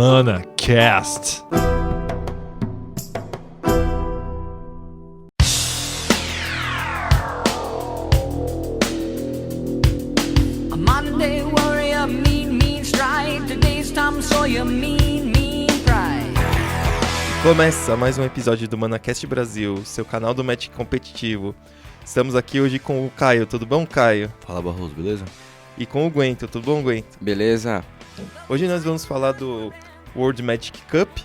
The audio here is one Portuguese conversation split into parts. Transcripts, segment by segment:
ManaCast. A Monday warrior, mean strike. Today's Tom Sawyer, mean pride. Começa mais um episódio do ManaCast Brasil, seu canal do Magic competitivo. Estamos aqui hoje com o Caio, tudo bom, Caio? Fala, Barroso, beleza? E com o Guento, tudo bom, Guento? Beleza. Hoje nós vamos falar do World Magic Cup,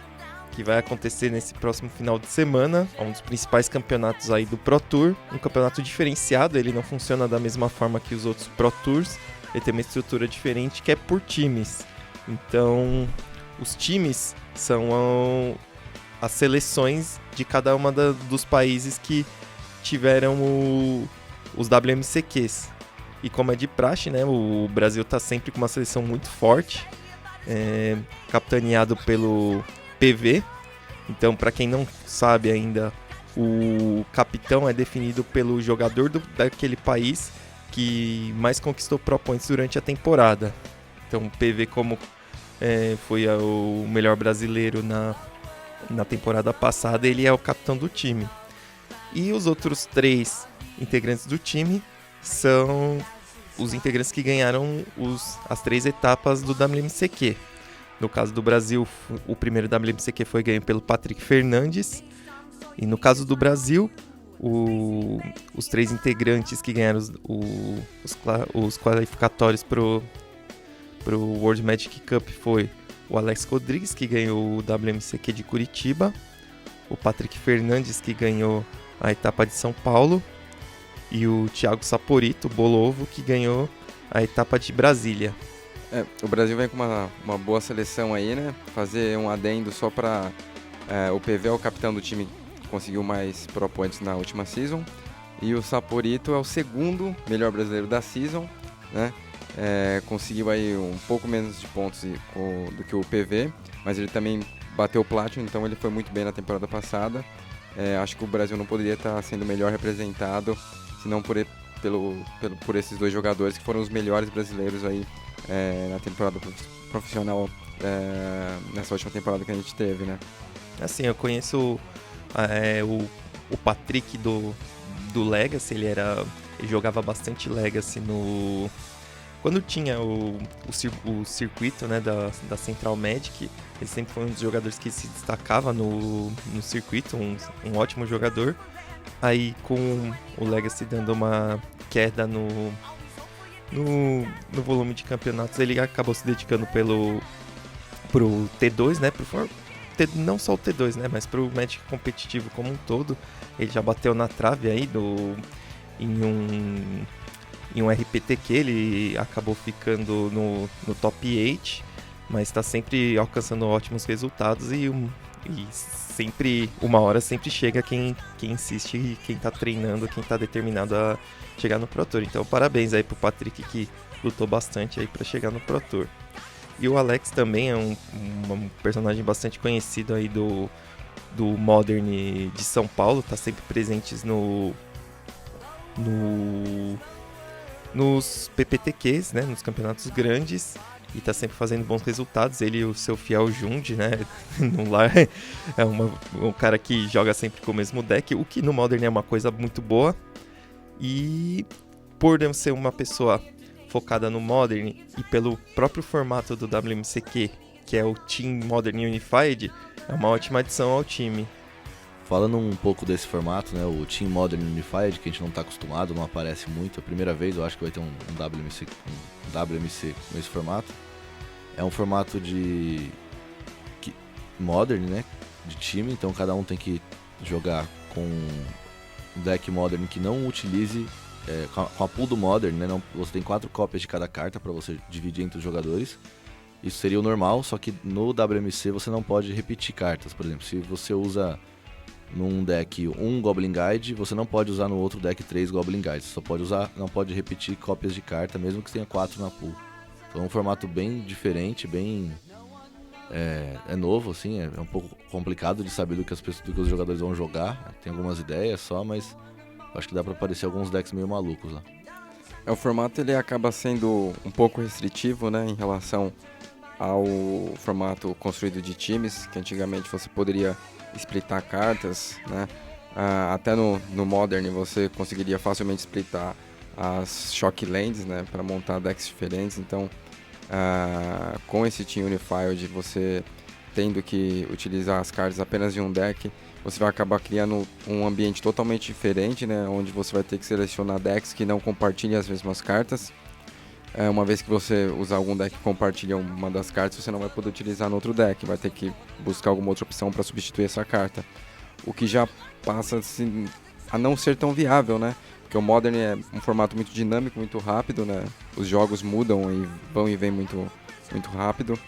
que vai acontecer nesse próximo final de semana. É um dos principais campeonatos aí do Pro Tour, um campeonato diferenciado, ele não funciona da mesma forma que os outros Pro Tours, ele tem uma estrutura diferente que é por times. Então, os times são as seleções de cada uma dos países que tiveram os WMCQs. E como é de praxe, né, o Brasil está sempre com uma seleção muito forte, capitaneado pelo PV. Então, para quem não sabe ainda, o capitão é definido pelo jogador daquele país que mais conquistou Pro Points durante a temporada. Então, o PV, como foi o melhor brasileiro na temporada passada, ele é o capitão do time. E os outros 3 integrantes do time são os integrantes que ganharam as 3 etapas do WMCQ. No caso do Brasil, o primeiro WMCQ foi ganho pelo Patrick Fernandes. E no caso do Brasil, os 3 integrantes que ganharam os qualificatórios pro World Magic Cup foi o Alex Rodrigues, que ganhou o WMCQ de Curitiba, o Patrick Fernandes, que ganhou a etapa de São Paulo, e o Thiago Saporito, Bolovo, que ganhou a etapa de Brasília. O Brasil vem com uma boa seleção aí, né? Fazer um adendo só para o PV é o capitão do time que conseguiu mais Pro Points na última season, e o Saporito é o segundo melhor brasileiro da season, né? Conseguiu aí um pouco menos de pontos do que o PV, mas ele também bateu o Platinum, então ele foi muito bem na temporada passada. Acho que o Brasil não poderia estar sendo melhor representado, senão por esses 2 jogadores que foram os melhores brasileiros aí na temporada profissional, nessa última temporada que a gente teve, né? Assim, eu conheço o Patrick do Legacy, ele jogava bastante Legacy quando tinha o circuito, né, da Central Magic. Ele sempre foi um dos jogadores que se destacava no circuito, um ótimo jogador. Aí, com o Legacy dando uma queda no volume de campeonatos, ele acabou se dedicando pro T2, né, não só o T2, né, mas pro Magic competitivo como um todo. Ele já bateu na trave aí em um RPTQ, ele acabou ficando no top 8, mas está sempre alcançando ótimos resultados e sempre, uma hora sempre chega quem insiste e quem está treinando, quem está determinado a chegar no Pro Tour. Então parabéns aí pro Patrick, que lutou bastante aí para chegar no Pro Tour. E o Alex também é um personagem bastante conhecido aí do Modern de São Paulo, tá sempre presentes nos PPTQs, né, nos campeonatos grandes, e tá sempre fazendo bons resultados. Ele e o seu fiel Jund, né, no lar, é um cara que joga sempre com o mesmo deck, o que no Modern é uma coisa muito boa. E por eu ser uma pessoa focada no Modern e pelo próprio formato do WMCQ, que é o Team Modern Unified, é uma ótima adição ao time. Falando um pouco desse formato, né, o Team Modern Unified, que a gente não está acostumado, não aparece muito, é a primeira vez eu acho que vai ter um WMC nesse formato. É um formato Modern, né, de time, então cada um tem que jogar com um deck Modern que não utilize, com a pool do Modern, né, você tem 4 cópias de cada carta para você dividir entre os jogadores. Isso seria o normal, só que no WMC você não pode repetir cartas. Por exemplo, se você usa num deck 1 Goblin Guide, você não pode usar no outro deck 3 Goblin Guides. Você só pode não pode repetir cópias de carta, mesmo que tenha 4 na pool. Então é um formato bem diferente, bem novo, assim, é um pouco complicado de saber do que os jogadores vão jogar. Tem algumas ideias só, mas acho que dá pra aparecer alguns decks meio malucos lá. O formato ele acaba sendo um pouco restritivo, né, em relação ao formato construído de times, que antigamente você poderia splitar cartas, né? Até no Modern você conseguiria facilmente splitar as Shock Lands, né, para montar decks diferentes. Então, com esse Team Unified, você tendo que utilizar as cartas apenas de um deck, você vai acabar criando um ambiente totalmente diferente, né, onde você vai ter que selecionar decks que não compartilhem as mesmas cartas. Uma vez que você usar algum deck que compartilha uma das cartas, você não vai poder utilizar no outro deck, vai ter que buscar alguma outra opção para substituir essa carta. O que já passa assim, a não ser tão viável, né? Porque o Modern é um formato muito dinâmico, muito rápido, né? Os jogos mudam e vão e vêm muito, muito rápido.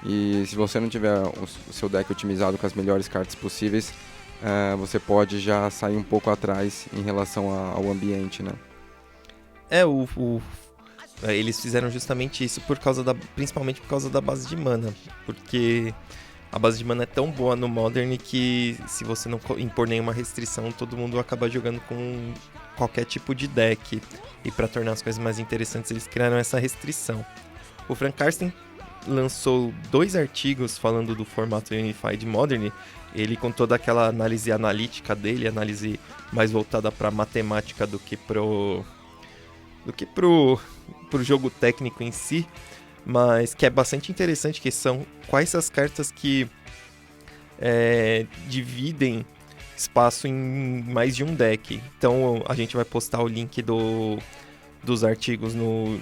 E se você não tiver o seu deck otimizado com as melhores cartas possíveis, você pode já sair um pouco atrás em relação ao ambiente, né? Eles fizeram justamente isso principalmente por causa da base de mana, porque a base de mana é tão boa no Modern que se você não impor nenhuma restrição, todo mundo acaba jogando com qualquer tipo de deck. E para tornar as coisas mais interessantes, eles criaram essa restrição. O Frank Karsten lançou 2 artigos falando do formato Unified Modern. Ele, com toda aquela análise analítica dele, análise mais voltada para matemática do que pro jogo técnico em si, mas que é bastante interessante, que são quais as cartas que dividem espaço em mais de um deck. Então a gente vai postar o link dos artigos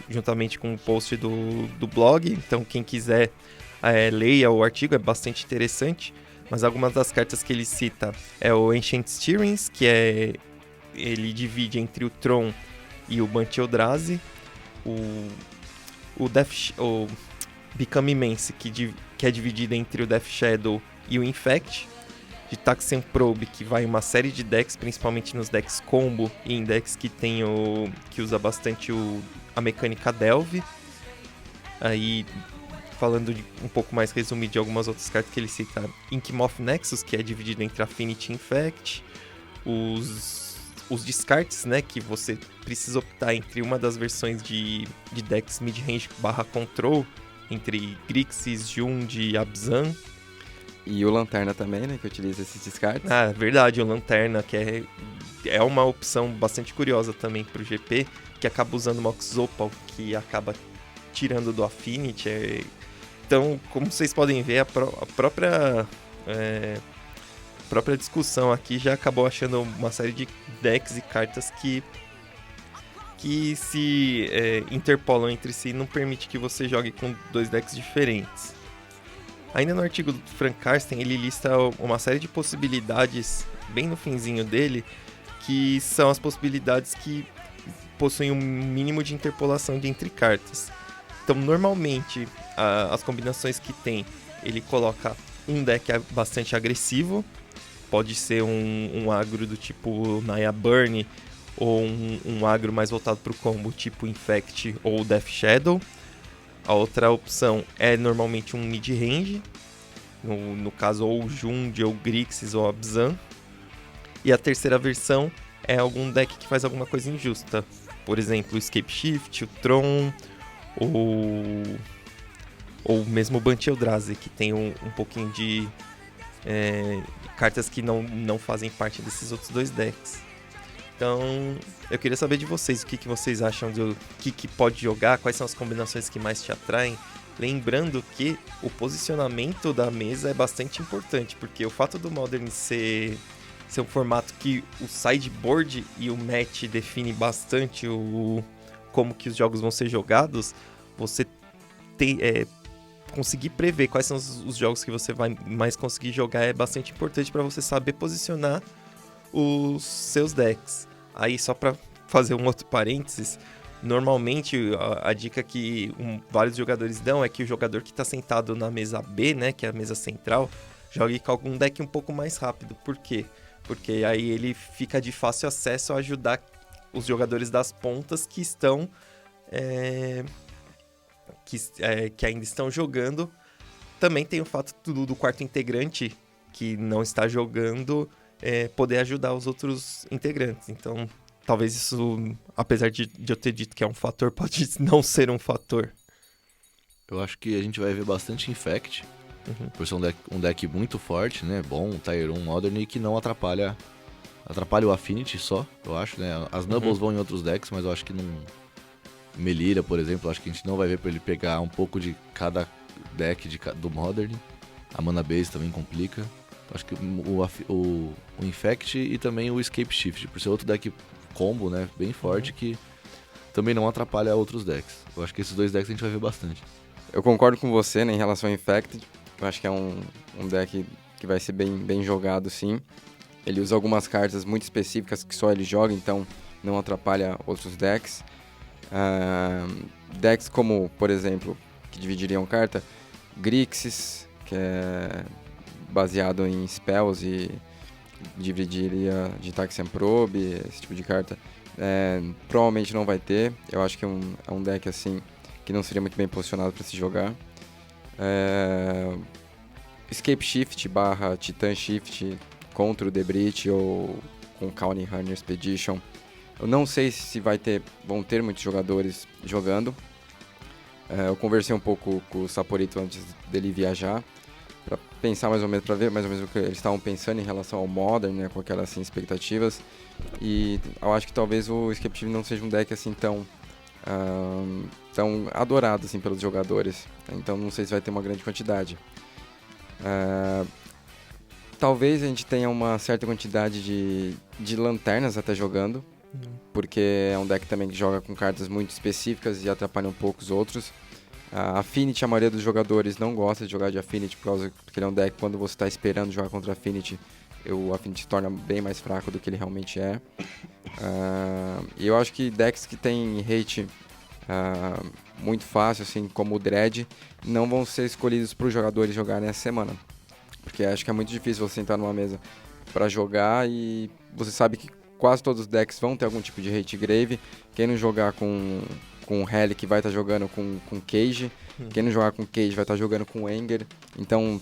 juntamente com o post do blog, então quem quiser leia o artigo, é bastante interessante. Mas algumas das cartas que ele cita é o Ancient Stirrings, que ele divide entre o Tron e o Banch Eldrazi, o Become Immense, que é dividido entre o Death Shadow e o Infect, de Taxian Probe, que vai em uma série de decks, principalmente nos decks combo e em decks que usa bastante a mecânica Delve. Aí, falando um pouco mais resumido de algumas outras cartas que ele cita, Inkmoth Nexus, que é dividido entre Affinity e Infect, os descartes, né, que você precisa optar entre uma das versões de decks midrange /control, entre Grixis, Jund e Abzan. E o Lanterna também, né, que utiliza esses descartes. Verdade, o Lanterna, que é uma opção bastante curiosa também pro GP, que acaba usando o Mox Opal, que acaba tirando do Affinity. Então, como vocês podem ver, a própria discussão aqui já acabou achando uma série de decks e cartas que se interpolam entre si e não permite que você jogue com 2 decks diferentes. Ainda no artigo do Frank Karsten, ele lista uma série de possibilidades, bem no finzinho dele, que são as possibilidades que possuem um mínimo de interpolação entre cartas. Então, normalmente, as combinações que tem, ele coloca um deck bastante agressivo, pode ser um agro do tipo Naya Burn, ou um agro mais voltado para o combo, tipo Infect ou Death Shadow. A outra opção é normalmente um mid-range, no caso ou Jund, ou Grixis, ou Abzan. E a terceira versão é algum deck que faz alguma coisa injusta. Por exemplo, o Escape Shift, o Tron, ou mesmo o Banch Eldrazi, que tem um pouquinho de cartas que não fazem parte desses outros 2 decks. Então, eu queria saber de vocês, o que vocês acham do que pode jogar, quais são as combinações que mais te atraem. Lembrando que o posicionamento da mesa é bastante importante, porque o fato do Modern ser um formato que o sideboard e o match define bastante como que os jogos vão ser jogados, você conseguir prever quais são os jogos que você vai mais conseguir jogar é bastante importante para você saber posicionar os seus decks. Aí, só para fazer um outro parênteses, normalmente a dica que vários jogadores dão é que o jogador que está sentado na mesa B, né, que é a mesa central, jogue com algum deck um pouco mais rápido. Por quê? Porque aí ele fica de fácil acesso a ajudar os jogadores das pontas que estão que ainda estão jogando. Também tem o fato do quarto integrante que não está jogando poder ajudar os outros integrantes. Então, talvez isso, apesar de eu ter dito que é um fator, pode não ser um fator. Eu acho que a gente vai ver bastante Infect, por ser um deck muito forte, né? Bom, um Tier 1 Modern e que não atrapalha o Affinity só, eu acho, né? As Nubbles vão em outros decks, mas eu acho que não... Melira, por exemplo, acho que a gente não vai ver pra ele pegar um pouco de cada deck do Modern. A Mana Base também complica. Acho que o Infect e também o Escape Shift, por ser outro deck combo, né? Bem forte, que também não atrapalha outros decks. Eu acho que esses dois decks a gente vai ver bastante. Eu concordo com você, né, em relação ao Infected. Eu acho que é um deck que vai ser bem jogado, sim. Ele usa algumas cartas muito específicas que só ele joga, então não atrapalha outros decks. Decks como, por exemplo, que dividiriam carta, Grixis, que é baseado em spells e dividiria de Taxian Probe, esse tipo de carta. Provavelmente não vai ter. Eu acho que é um deck assim que não seria muito bem posicionado para se jogar. Escape Shift / Titan Shift contra o The Breach ou com Counting Hunter Expedition. Eu não sei se vão ter muitos jogadores jogando. Eu conversei um pouco com o Saporito antes dele viajar, para pensar mais ou menos, para ver mais ou menos o que eles estavam pensando em relação ao Modern, né, com aquelas assim, expectativas. E eu acho que talvez o Escape Shift não seja um deck assim tão adorado assim, pelos jogadores. Então não sei se vai ter uma grande quantidade. Talvez a gente tenha uma certa quantidade de lanternas até jogando, porque é um deck também que joga com cartas muito específicas e atrapalha um pouco os outros. A Affinity, a maioria dos jogadores não gosta de jogar de Affinity, porque ele é um deck que quando você está esperando jogar contra Affinity, o Affinity se torna bem mais fraco do que ele realmente é. E eu acho que decks que tem hate muito fácil, assim como o Dread, não vão ser escolhidos para os jogadores jogarem essa semana. Porque acho que é muito difícil você sentar numa mesa para jogar e você sabe que quase todos os decks vão ter algum tipo de hate grave. Quem não jogar com Relic vai estar jogando com Cage. Quem não jogar com Cage vai estar jogando com Anger. Então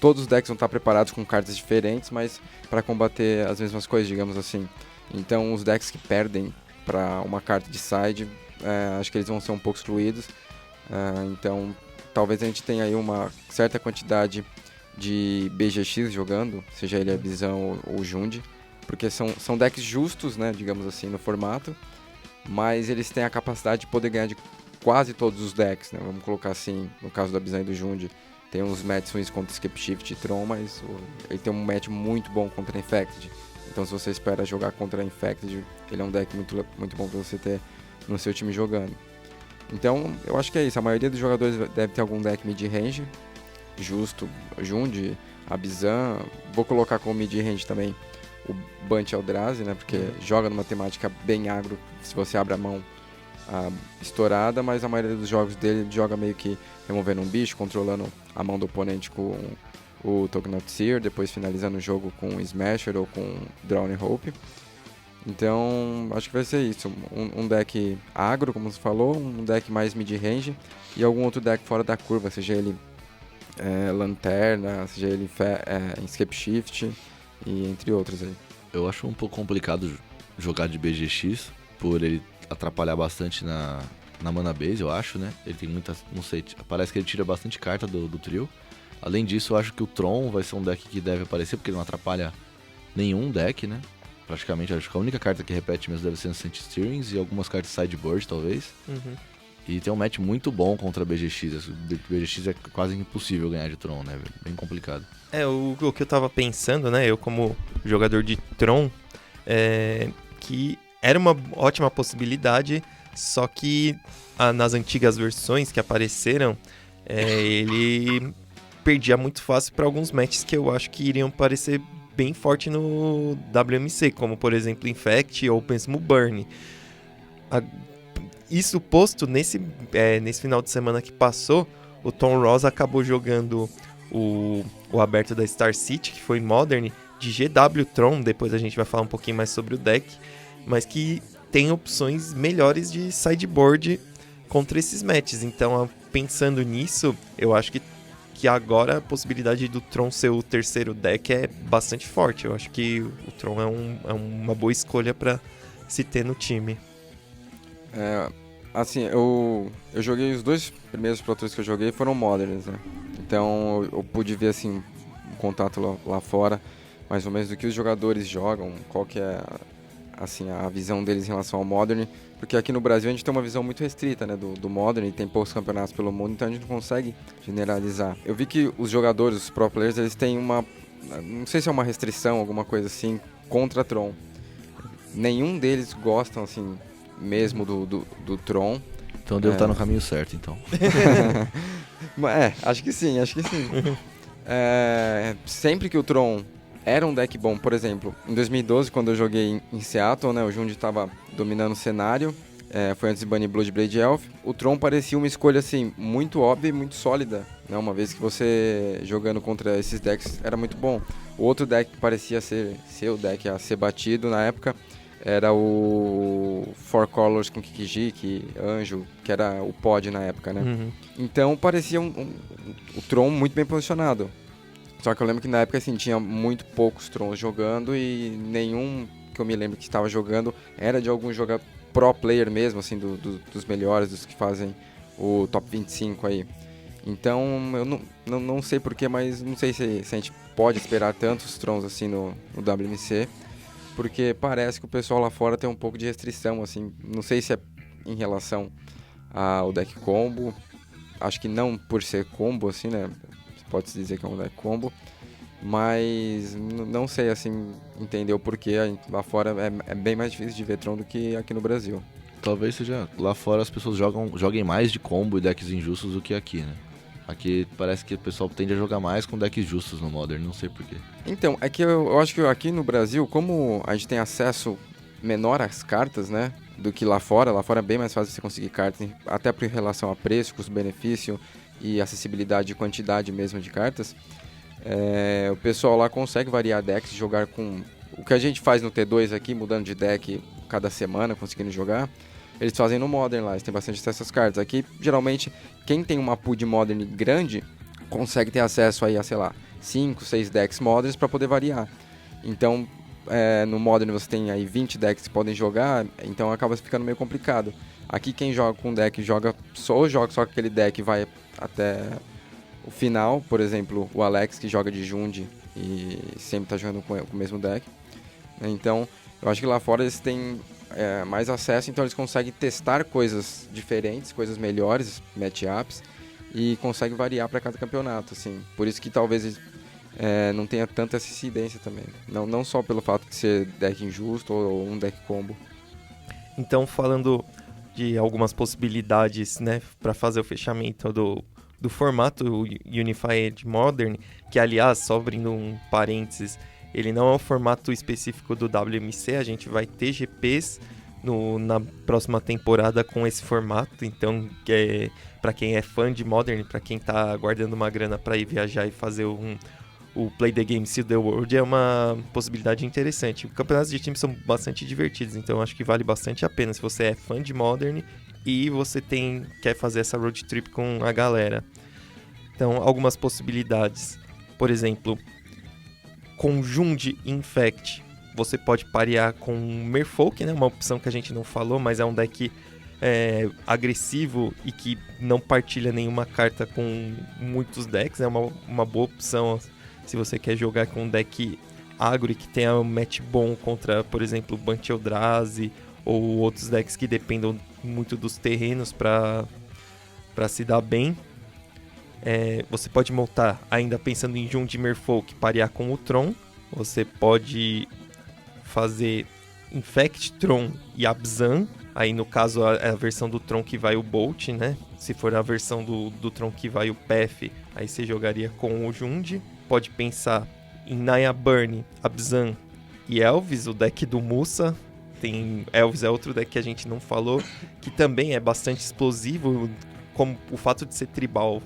todos os decks vão estar preparados com cartas diferentes, mas para combater as mesmas coisas, digamos assim. Então os decks que perdem para uma carta de side, acho que eles vão ser um pouco excluídos. Então talvez a gente tenha aí uma certa quantidade de BGX jogando, seja ele a Visão ou Jund, porque são decks justos, né, digamos assim, no formato, mas eles têm a capacidade de poder ganhar de quase todos os decks, né, vamos colocar assim, no caso da Visão e do Jund, tem uns matches ruins contra Escape Shift e Tron, mas ele tem um match muito bom contra Infected, então se você espera jogar contra Infected, ele é um deck muito, muito bom para você ter no seu time jogando. Então, eu acho que é isso, a maioria dos jogadores deve ter algum deck mid-range, justo, Jund, Abzan, vou colocar como mid-range também o Bunch Eldrazi, né, porque joga numa temática bem agro, se você abre a mão estourada, mas a maioria dos jogos dele joga meio que removendo um bicho, controlando a mão do oponente com o Token of Seer, depois finalizando o jogo com Smasher ou com Drowning Hope. Então, acho que vai ser isso, um deck agro, como você falou, um deck mais mid-range e algum outro deck fora da curva, seja ele Lanterna, seja ele Escape Shift e entre outros aí. Eu acho um pouco complicado jogar de BGX, por ele atrapalhar bastante na Mana Base, eu acho, né? Ele tem muita, não sei, parece que ele tira bastante carta do trio. Além disso, eu acho que o Tron vai ser um deck que deve aparecer, porque ele não atrapalha nenhum deck, né? Praticamente, acho que a única carta que repete mesmo deve ser o Saint Steerings e algumas cartas sideboard, talvez. E tem um match muito bom contra a BGX. BGX é quase impossível ganhar de Tron, né? Bem complicado. O que eu tava pensando, né? Eu como jogador de Tron, que era uma ótima possibilidade, só que nas antigas versões que apareceram, ele perdia muito fácil para alguns matches que eu acho que iriam parecer bem forte no WMC, como por exemplo Infect ou Pensmo Burn. Isso posto, nesse final de semana que passou, o Tom Ross acabou jogando o aberto da Star City, que foi Modern, de GW Tron, depois a gente vai falar um pouquinho mais sobre o deck, mas que tem opções melhores de sideboard contra esses matches. Então, pensando nisso, eu acho que agora a possibilidade do Tron ser o terceiro deck é bastante forte. Eu acho que o Tron é uma boa escolha para se ter no time. assim, eu joguei os 2 primeiros Pro Tours que eu joguei foram Moderns, né? Então eu pude ver assim um contato lá fora, mais ou menos do que os jogadores jogam, qual que é assim a visão deles em relação ao Modern, porque aqui no Brasil a gente tem uma visão muito restrita, né, do Modern, e tem poucos campeonatos pelo mundo, então a gente não consegue generalizar. Eu vi que os jogadores, os pro players, eles têm uma, não sei se é uma restrição, alguma coisa assim, contra Tron. Nenhum deles gostam assim mesmo do Tron. Então devo estar no caminho certo, então. Acho que sim. Sempre que o Tron era um deck bom, por exemplo, em 2012, quando eu joguei em Seattle, né, o Jund estava dominando o cenário, foi antes de banir Bloodblade Elf, o Tron parecia uma escolha assim, muito óbvia e muito sólida, né, uma vez que você jogando contra esses decks era muito bom. O outro deck que parecia ser o deck a ser batido na época era o Four Colors com Kikijiki, Anjo, que era o pod na época, né? Uhum. Então parecia o Tron muito bem posicionado. Só que eu lembro que na época assim, tinha muito poucos Trons jogando e nenhum que eu me lembro que estava jogando era de algum jogador pro player mesmo, assim, dos melhores, dos que fazem o top 25 aí. Então eu não sei porquê, mas não sei se a gente pode esperar tantos Trons assim no WMC, porque parece que o pessoal lá fora tem um pouco de restrição, assim, não sei se é em relação ao deck combo, acho que não por ser combo, assim, né? Pode-se dizer que é um deck combo, mas não sei, assim, entender o porquê. Lá fora é bem mais difícil de ver Tron do que aqui no Brasil. Talvez seja, lá fora as pessoas joguem mais de combo e decks injustos do que aqui, né? Aqui parece que o pessoal tende a jogar mais com decks justos no Modern, não sei porquê. Então, é que eu acho que aqui no Brasil, como a gente tem acesso menor às cartas, né, do que lá fora é bem mais fácil você conseguir cartas, até por relação a preço, custo-benefício e acessibilidade e quantidade mesmo de cartas, o pessoal lá consegue variar decks, jogar com o que a gente faz no T2 aqui, mudando de deck cada semana, conseguindo jogar, eles fazem no Modern lá, eles têm bastante acesso às cartas. Aqui, geralmente, quem tem uma pool de Modern grande, consegue ter acesso aí a, sei lá, 5, 6 decks Moderns para poder variar. Então, no Modern você tem aí 20 decks que podem jogar, então acaba ficando meio complicado. Aqui quem joga com deck joga só aquele deck e vai até o final, por exemplo, o Alex que joga de Jund e sempre tá jogando com o mesmo deck. Então, eu acho que lá fora eles têm mais acesso, então eles conseguem testar coisas diferentes, coisas melhores, matchups, e conseguem variar para cada campeonato, assim. Por isso que talvez eles não tenha tanta essa incidência também. Não só pelo fato de ser deck injusto ou um deck combo. Então, falando de algumas possibilidades, né, para fazer o fechamento do formato Unified Modern, que, aliás, só abrindo um parênteses, ele não é um formato específico do WMC, a gente vai ter GPs na próxima temporada com esse formato, então, para quem é fã de Modern, para quem tá guardando uma grana para ir viajar e fazer o Play the Game See the World, é uma possibilidade interessante. Os campeonatos de time são bastante divertidos, então acho que vale bastante a pena se você é fã de Modern e você quer fazer essa road trip com a galera. Então, algumas possibilidades. Por exemplo, com Jund Infect, você pode parear com Merfolk, né? Uma opção que a gente não falou, mas é um deck agressivo e que não partilha nenhuma carta com muitos decks. É uma boa opção se você quer jogar com um deck agro e que tenha um match bom contra, por exemplo, Banch Eldrazi ou outros decks que dependam muito dos terrenos para se dar bem. Você pode montar, ainda pensando em Jund Merfolk, parear com o Tron. Você pode fazer Infect, Tron e Abzan. Aí no caso é a versão do Tron que vai o Bolt, né? Se for a versão do Tron que vai o Path, aí você jogaria com o Jund. Pode pensar em Naya Burn, Abzan e Elvis, o deck do Musa. Elvis é outro deck que a gente não falou, que também é bastante explosivo, como o fato de ser tribal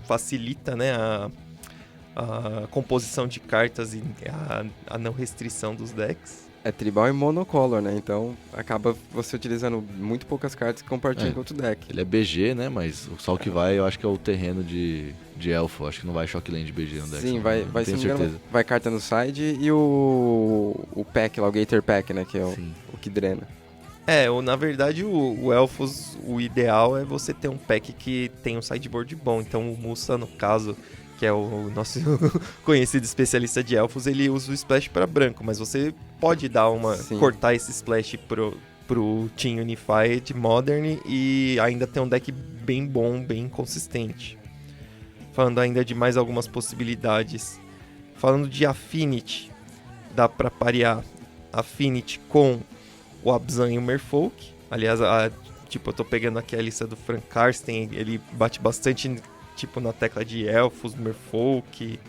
facilita, né, a composição de cartas e a não restrição dos decks. É tribal e monocolor, né? Então acaba você utilizando muito poucas cartas que compartilham com outro deck. Ele é BG, né? Mas só o que vai, eu acho que é o terreno de elfo. Acho que não vai Shockland BG no deck. Sim, vai tenho certeza. Vai carta no side e o pack lá, o Gator Pack, né? Que é o que drena. Na verdade, o Elfos, o ideal é você ter um pack que tem um sideboard bom. Então o Musa, no caso, que é o nosso conhecido especialista de Elfos, ele usa o Splash para branco, mas você pode dar cortar esse Splash pro Team Unified Modern e ainda ter um deck bem bom, bem consistente. Falando ainda de mais algumas possibilidades. Falando de Affinity, dá para parear Affinity com o Abzan e o Merfolk. Aliás, eu tô pegando aqui a lista do Frank Karsten, ele bate bastante na tecla de Elfos, Merfolk,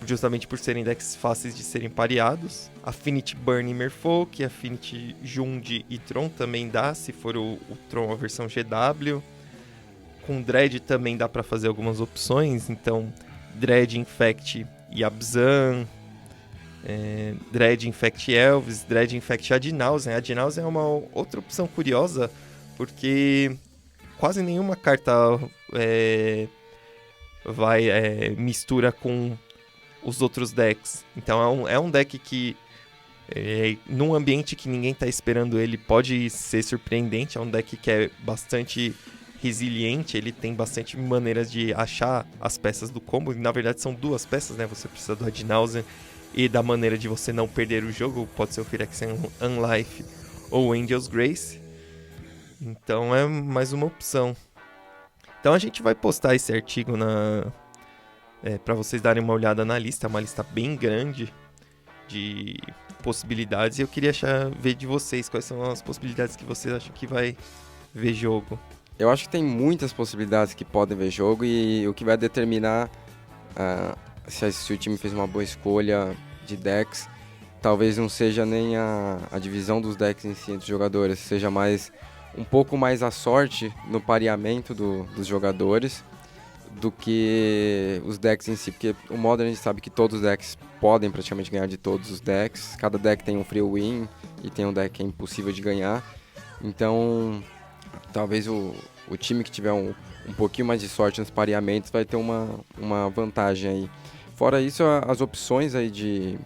justamente por serem decks fáceis de serem pareados. Affinity Burn e Merfolk, Affinity Jund e Tron também dá, se for o Tron a versão GW. Com Dread também dá para fazer algumas opções, então Dread Infect e Abzan, Dread Infect Elves, Dread Infect Adnausen. Adnausen é uma outra opção curiosa, porque quase nenhuma carta mistura com os outros decks. Então é um deck que, num ambiente que ninguém está esperando ele, pode ser surpreendente. É um deck que é bastante resiliente, ele tem bastante maneiras de achar as peças do combo. Na verdade são duas peças, né? Você precisa do Adnausen e da maneira de você não perder o jogo. Pode ser o Phyrexian Unlife ou o Angel's Grace. Então é mais uma opção. Então a gente vai postar esse artigo para vocês darem uma olhada na lista. É uma lista bem grande de possibilidades. E eu queria ver de vocês quais são as possibilidades que vocês acham que vai ver jogo. Eu acho que tem muitas possibilidades que podem ver jogo, e o que vai determinar se o time fez uma boa escolha de decks, talvez não seja nem a divisão dos decks em si entre os jogadores, seja mais um pouco mais a sorte no pareamento dos jogadores do que os decks em si, porque o Modern a gente sabe que todos os decks podem praticamente ganhar de todos os decks, cada deck tem um free win e tem um deck que é impossível de ganhar, então talvez o time que tiver um pouquinho mais de sorte nos pareamentos vai ter uma vantagem aí. Fora isso, as opções aí de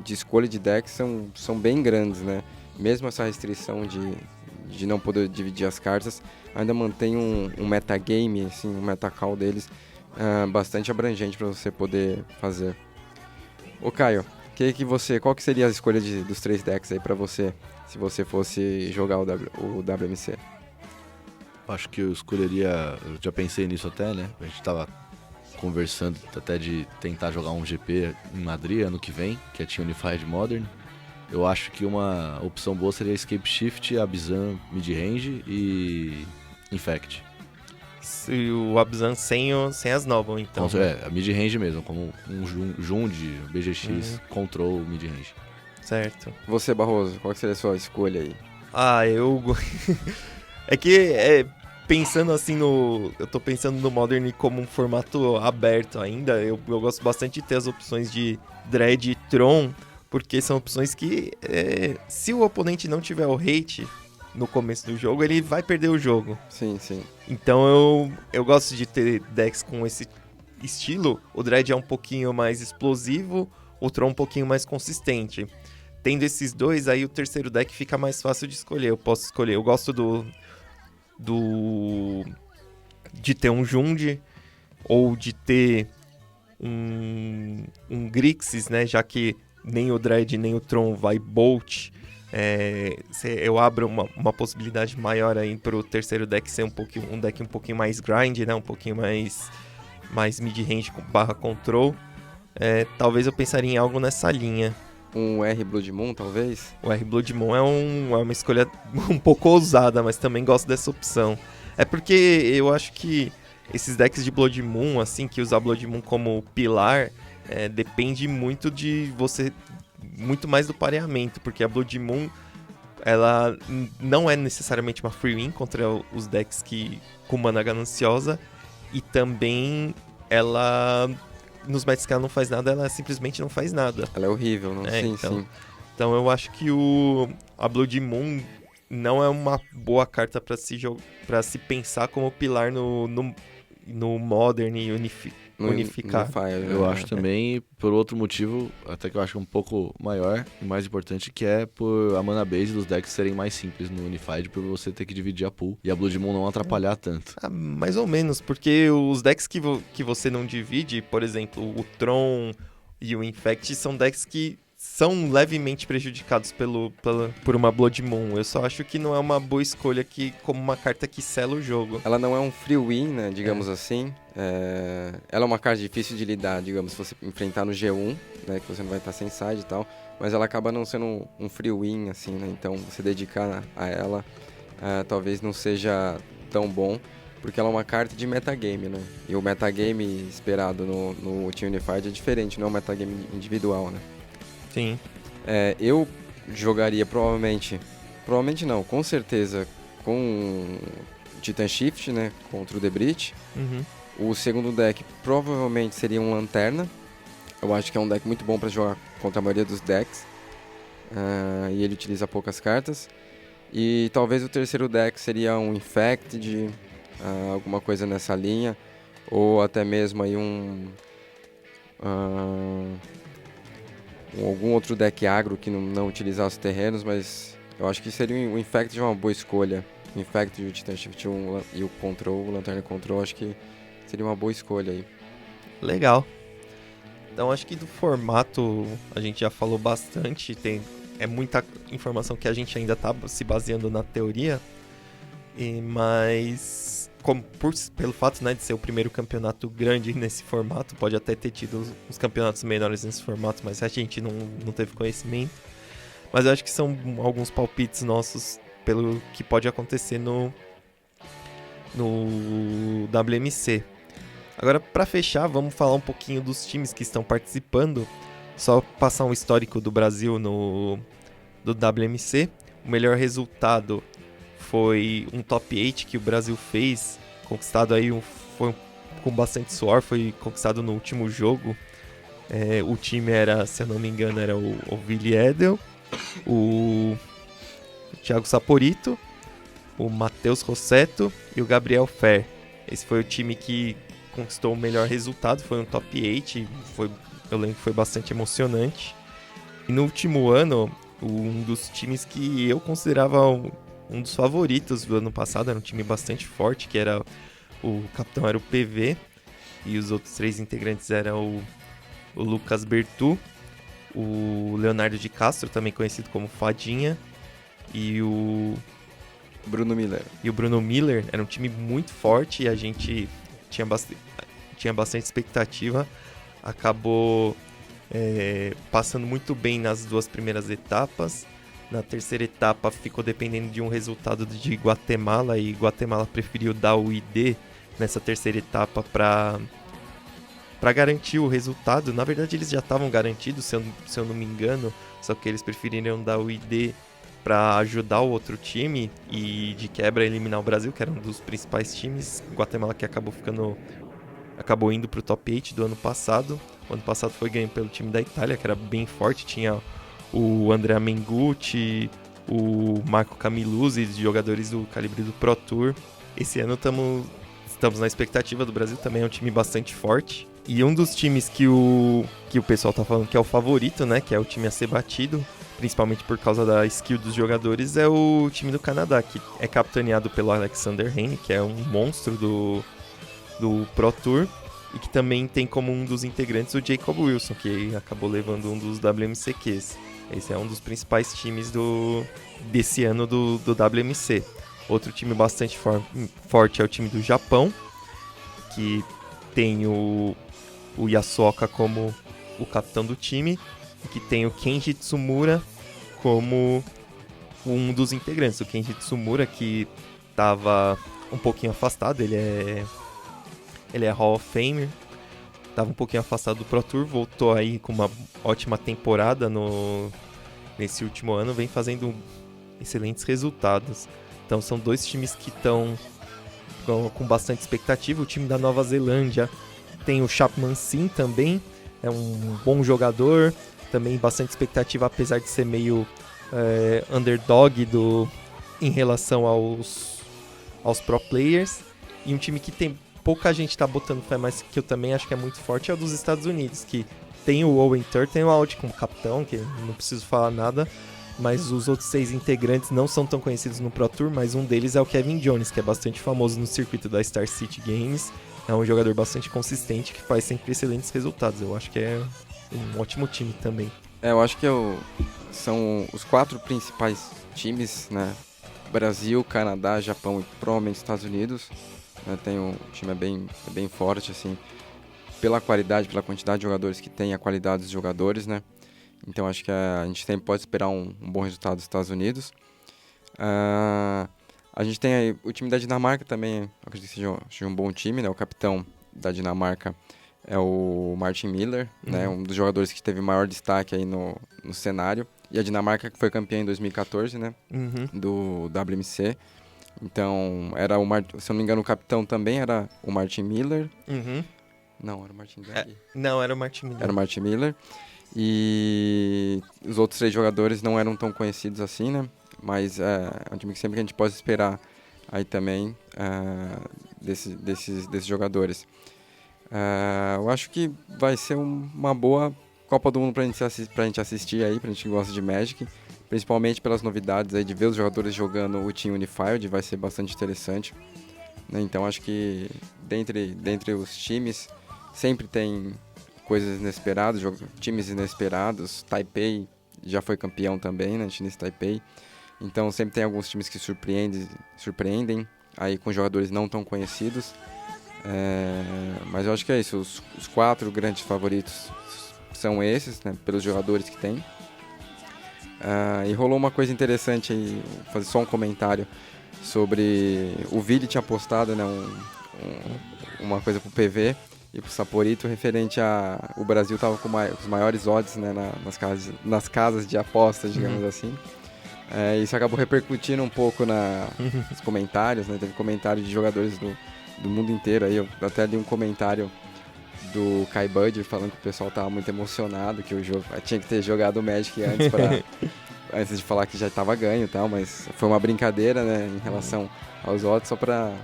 escolha de decks são bem grandes, né? Mesmo essa restrição de não poder dividir as cartas, ainda mantém um metagame, assim, um metacall deles bastante abrangente para você poder fazer. Ô Caio, qual que seria a escolha dos 3 decks aí para você, se você fosse jogar o WMC? Acho que eu já pensei nisso até, né? A gente tava conversando até de tentar jogar um GP em Madrid ano que vem, que é Team Unified Modern. Eu acho que uma opção boa seria Escape Shift, Abzan Midrange e Infect. O Abzan sem as Noble, então. A Midrange mesmo, como um Jund, BGX, Control, Midrange. Certo. Você, Barroso, qual que seria a sua escolha aí? É que, pensando assim eu tô pensando no Modern como um formato aberto ainda. Eu gosto bastante de ter as opções de Dread e Tron, porque são opções que, se o oponente não tiver o hate no começo do jogo, ele vai perder o jogo. Sim, sim. Então eu gosto de ter decks com esse estilo. O Dread é um pouquinho mais explosivo, o Tron um pouquinho mais consistente. Tendo esses dois, aí o terceiro deck fica mais fácil de escolher. Eu posso escolher, eu gosto de ter um Jund, ou de ter um Grixis, né? Já que nem o Dread nem o Tron vai Bolt. Eu abro uma possibilidade maior aí pro terceiro deck ser um deck um pouquinho mais grind, né? Um pouquinho mais mid-range / control. Talvez eu pensaria em algo nessa linha. Um R Blood Moon, talvez? O R Blood Moon é uma escolha um pouco ousada, mas também gosto dessa opção. É porque eu acho que esses decks de Blood Moon, assim, que usar Blood Moon como pilar, depende muito de você... Muito mais do pareamento, porque a Blood Moon, ela não é necessariamente uma free win contra os decks com mana gananciosa, e também ela... Nos matches que ela não faz nada, ela simplesmente não faz nada. Ela é horrível, não? Sim, então, sim. Então eu acho que a Blood Moon não é uma boa carta para se pensar como pilar no Modern e unificar. Eu acho também, por outro motivo, até que eu acho um pouco maior e mais importante, que é por a mana base dos decks serem mais simples no Unified, por você ter que dividir a pool e a Blood Moon não atrapalhar tanto. Mais ou menos, porque os decks que você não divide, por exemplo, o Tron e o Infect, são decks que são levemente prejudicados por uma Blood Moon. Eu só acho que não é uma boa escolha como uma carta que sela o jogo. Ela não é um free win, né, digamos assim. Ela é uma carta difícil de lidar, digamos, se você enfrentar no G1, né, que você não vai estar sem side e tal, mas ela acaba não sendo um free win, assim, né, então você dedicar a ela talvez não seja tão bom, porque ela é uma carta de metagame, né, e o metagame esperado no Team Unified é diferente, não é um metagame individual, né. Sim. Eu jogaria provavelmente não, com certeza, com Titan Shift, né, contra o The Breach. O segundo deck provavelmente seria um Lanterna. Eu acho que é um deck muito bom para jogar contra a maioria dos decks. E ele utiliza poucas cartas. E talvez o terceiro deck seria um Infected, alguma coisa nessa linha. Ou até mesmo aí algum outro deck agro que não utilizasse terrenos, mas eu acho que seria o Infected uma boa escolha. O Infected, o Titan Shift e o Control, o Lanterna Control, acho que seria uma boa escolha aí. Legal. Então acho que do formato a gente já falou bastante, é muita informação que a gente ainda tá se baseando na teoria, mas pelo fato, né, de ser o primeiro campeonato grande nesse formato, pode até ter tido os campeonatos menores nesse formato, mas a gente não teve conhecimento. Mas eu acho que são alguns palpites nossos pelo que pode acontecer no WMC. Agora, para fechar, vamos falar um pouquinho dos times que estão participando. Só passar um histórico do Brasil do WMC. O melhor resultado foi um top 8 que o Brasil fez, conquistado aí com bastante suor, foi conquistado no último jogo. O time era, se eu não me engano, era o Vili Edel, o Thiago Saporito, o Matheus Rossetto e o Gabriel Fer. Esse foi o time que conquistou o melhor resultado, foi um top 8, eu lembro que foi bastante emocionante. E no último ano, um dos times que eu considerava um dos favoritos do ano passado, era um time bastante forte, que era o capitão era o PV, e os outros 3 integrantes eram o Lucas Bertu, o Leonardo de Castro, também conhecido como Fadinha, e o Bruno Miller. Era um time muito forte e a gente tinha bastante expectativa. Acabou passando muito bem nas 2 primeiras etapas. Na terceira etapa ficou dependendo de um resultado de Guatemala, e Guatemala preferiu dar o ID nessa terceira etapa para garantir o resultado. Na verdade eles já estavam garantidos, se eu não me engano, só que eles preferiram dar o ID para ajudar o outro time e de quebra eliminar o Brasil, que era um dos principais times. Guatemala que acabou indo para o top 8 do ano passado. O ano passado foi ganho pelo time da Itália, que era bem forte, tinha o Andrea Mengucci, o Marco Camiluzzi, jogadores do calibre do Pro Tour. Esse ano estamos na expectativa do Brasil, também é um time bastante forte. E um dos times que o pessoal tá falando que é o favorito, né, que é o time a ser batido, principalmente por causa da skill dos jogadores, é o time do Canadá, que é capitaneado pelo Alexander Heine, que é um monstro do Pro Tour, e que também tem como um dos integrantes o Jacob Wilson, que acabou levando um dos WMCQs. Esse é um dos principais times desse ano do WMC. Outro time bastante forte é o time do Japão, que tem o Yasuoka como o capitão do time, e que tem o Kenji Tsumura como um dos integrantes. O Kenji Tsumura, que estava um pouquinho afastado, ele é Hall of Famer, estava um pouquinho afastado do Pro Tour, voltou aí com uma ótima temporada nesse último ano, vem fazendo excelentes resultados. Então são 2 times que estão com bastante expectativa. O time da Nova Zelândia tem o Chapman Sim também, é um bom jogador, também bastante expectativa, apesar de ser meio underdog em relação aos pro players. E um time que tem pouca gente tá botando fé, mas que eu também acho que é muito forte, é o dos Estados Unidos, que tem o Owen Tur, tem o Audi como capitão, que não preciso falar nada, mas os outros 6 integrantes não são tão conhecidos no Pro Tour, mas um deles é o Kevin Jones, que é bastante famoso no circuito da Star City Games. É um jogador bastante consistente que faz sempre excelentes resultados. Eu acho que é um ótimo time também. Eu acho que são os 4 principais times, né? Brasil, Canadá, Japão e provavelmente Estados Unidos. Né? O time é bem forte, assim, pela qualidade, pela quantidade de jogadores que tem, a qualidade dos jogadores, né? Então acho que a gente sempre pode esperar um bom resultado dos Estados Unidos. A gente tem aí o time da Dinamarca também, acredito que seja um bom time, né? O capitão da Dinamarca é o Martin Miller, né? Um dos jogadores que teve maior destaque aí no cenário. E a Dinamarca que foi campeã em 2014, né? Do WMC. Então, se eu não me engano, o capitão também era o Martin Miller. Não, era o Martin daqui. Não, era o Martin Miller. Era o Martin Miller. E os outros 3 jogadores não eram tão conhecidos assim, né? Mas é um time que sempre que a gente pode esperar aí também desses jogadores. Eu acho que vai ser uma boa Copa do Mundo pra gente assistir aí, pra gente que gosta de Magic. Principalmente pelas novidades aí de ver os jogadores jogando o Team Unified, vai ser bastante interessante. Né? Então acho que dentre os times sempre tem coisas inesperadas, times inesperados. Taipei já foi campeão também, né? Chinese Taipei. Então sempre tem alguns times que surpreendem aí com jogadores não tão conhecidos. Mas eu acho que é isso. Os 4 grandes favoritos são esses, né? Pelos jogadores que tem. E rolou uma coisa interessante aí, vou fazer só um comentário sobre o Vili tinha postado, né, uma coisa pro PV e pro Saporito referente a o Brasil tava com os maiores odds, né, nas casas de apostas, digamos assim. Isso acabou repercutindo um pouco nos comentários, né? Teve comentários de jogadores do mundo inteiro aí. Eu até li um comentário do Kai Bud falando que o pessoal tava muito emocionado, que o jogo tinha que ter jogado o Magic antes de falar que já estava ganho e tal, mas foi uma brincadeira, né, em relação aos odds, só pra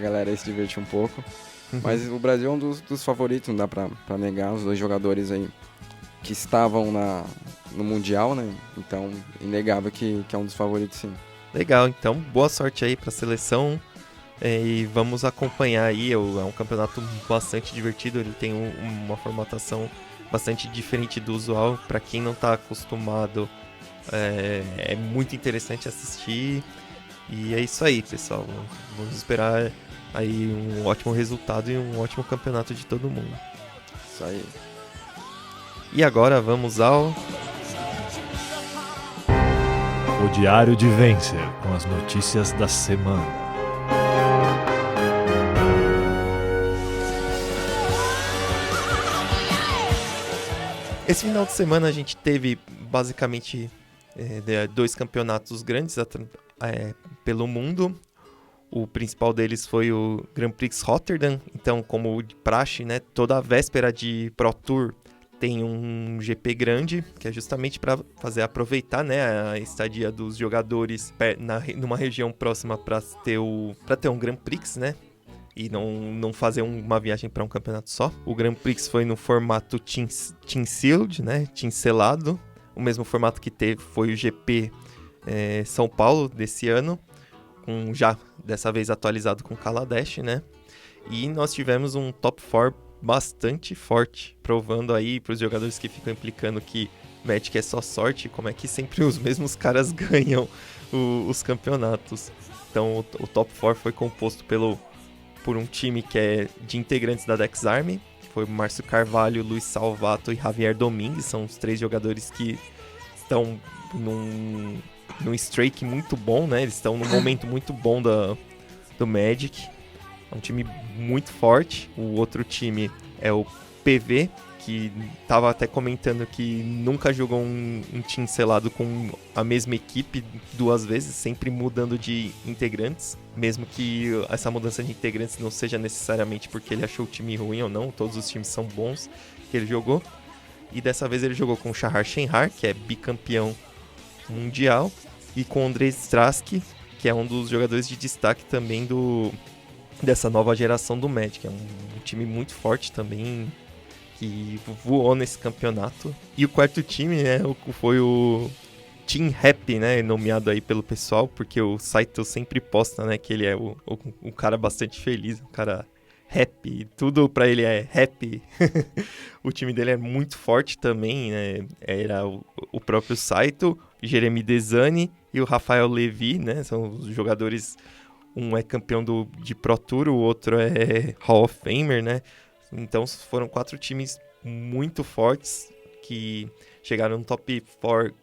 galera aí se divertir um pouco. Mas o Brasil é um dos favoritos, não dá pra negar, os 2 jogadores aí que estavam no Mundial, né, então inegável que é um dos favoritos, sim. Legal, então boa sorte aí pra seleção. E vamos acompanhar aí, é um campeonato bastante divertido, ele tem uma formatação bastante diferente do usual. Para quem não está acostumado, é muito interessante assistir. E é isso aí, pessoal, vamos esperar aí um ótimo resultado e um ótimo campeonato de todo mundo. Isso aí. E agora vamos ao... O Diário de Vencer, com as notícias da semana. Esse final de semana a gente teve basicamente 2 campeonatos grandes pelo mundo. O principal deles foi o Grand Prix Rotterdam. Então, como de praxe, né, toda a véspera de Pro Tour tem um GP grande, que é justamente para aproveitar, né, a estadia dos jogadores numa região próxima para ter um Grand Prix, né? E não fazer uma viagem para um campeonato só. O Grand Prix foi no formato Team Sealed, né? Team selado. O mesmo formato que foi o GP São Paulo desse ano, já dessa vez atualizado com Kaladesh, né? E nós tivemos um top 4 bastante forte, provando aí para os jogadores que ficam implicando que Magic é só sorte, como é que sempre os mesmos caras ganham os campeonatos. Então o top 4 foi composto por um time que é de integrantes da Dex Army, que foi Márcio Carvalho, Luiz Salvato e Javier Domingues. São os 3 jogadores que estão num streak muito bom, né? Eles estão num momento muito bom do Magic. É um time muito forte. O outro time é o PV, que estava até comentando que nunca jogou um time selado com a mesma equipe 2 vezes, sempre mudando de integrantes, mesmo que essa mudança de integrantes não seja necessariamente porque ele achou o time ruim ou não, todos os times são bons que ele jogou. E dessa vez ele jogou com o Shahar Shenhar, que é bicampeão mundial, e com o Andrei Straski, que é um dos jogadores de destaque também dessa nova geração do Magic. É um time muito forte também, que voou nesse campeonato. E o quarto time, né, foi o Team Happy, né, nomeado aí pelo pessoal, porque o Saito sempre posta, né, que ele é um cara bastante feliz, um cara happy, tudo pra ele é happy. O time dele é muito forte também, né, era o próprio Saito, Jeremy Desani e o Rafael Levy, né, são os jogadores, um é campeão de Pro Tour, o outro é Hall of Famer, né, então foram 4 times muito fortes que chegaram no top 4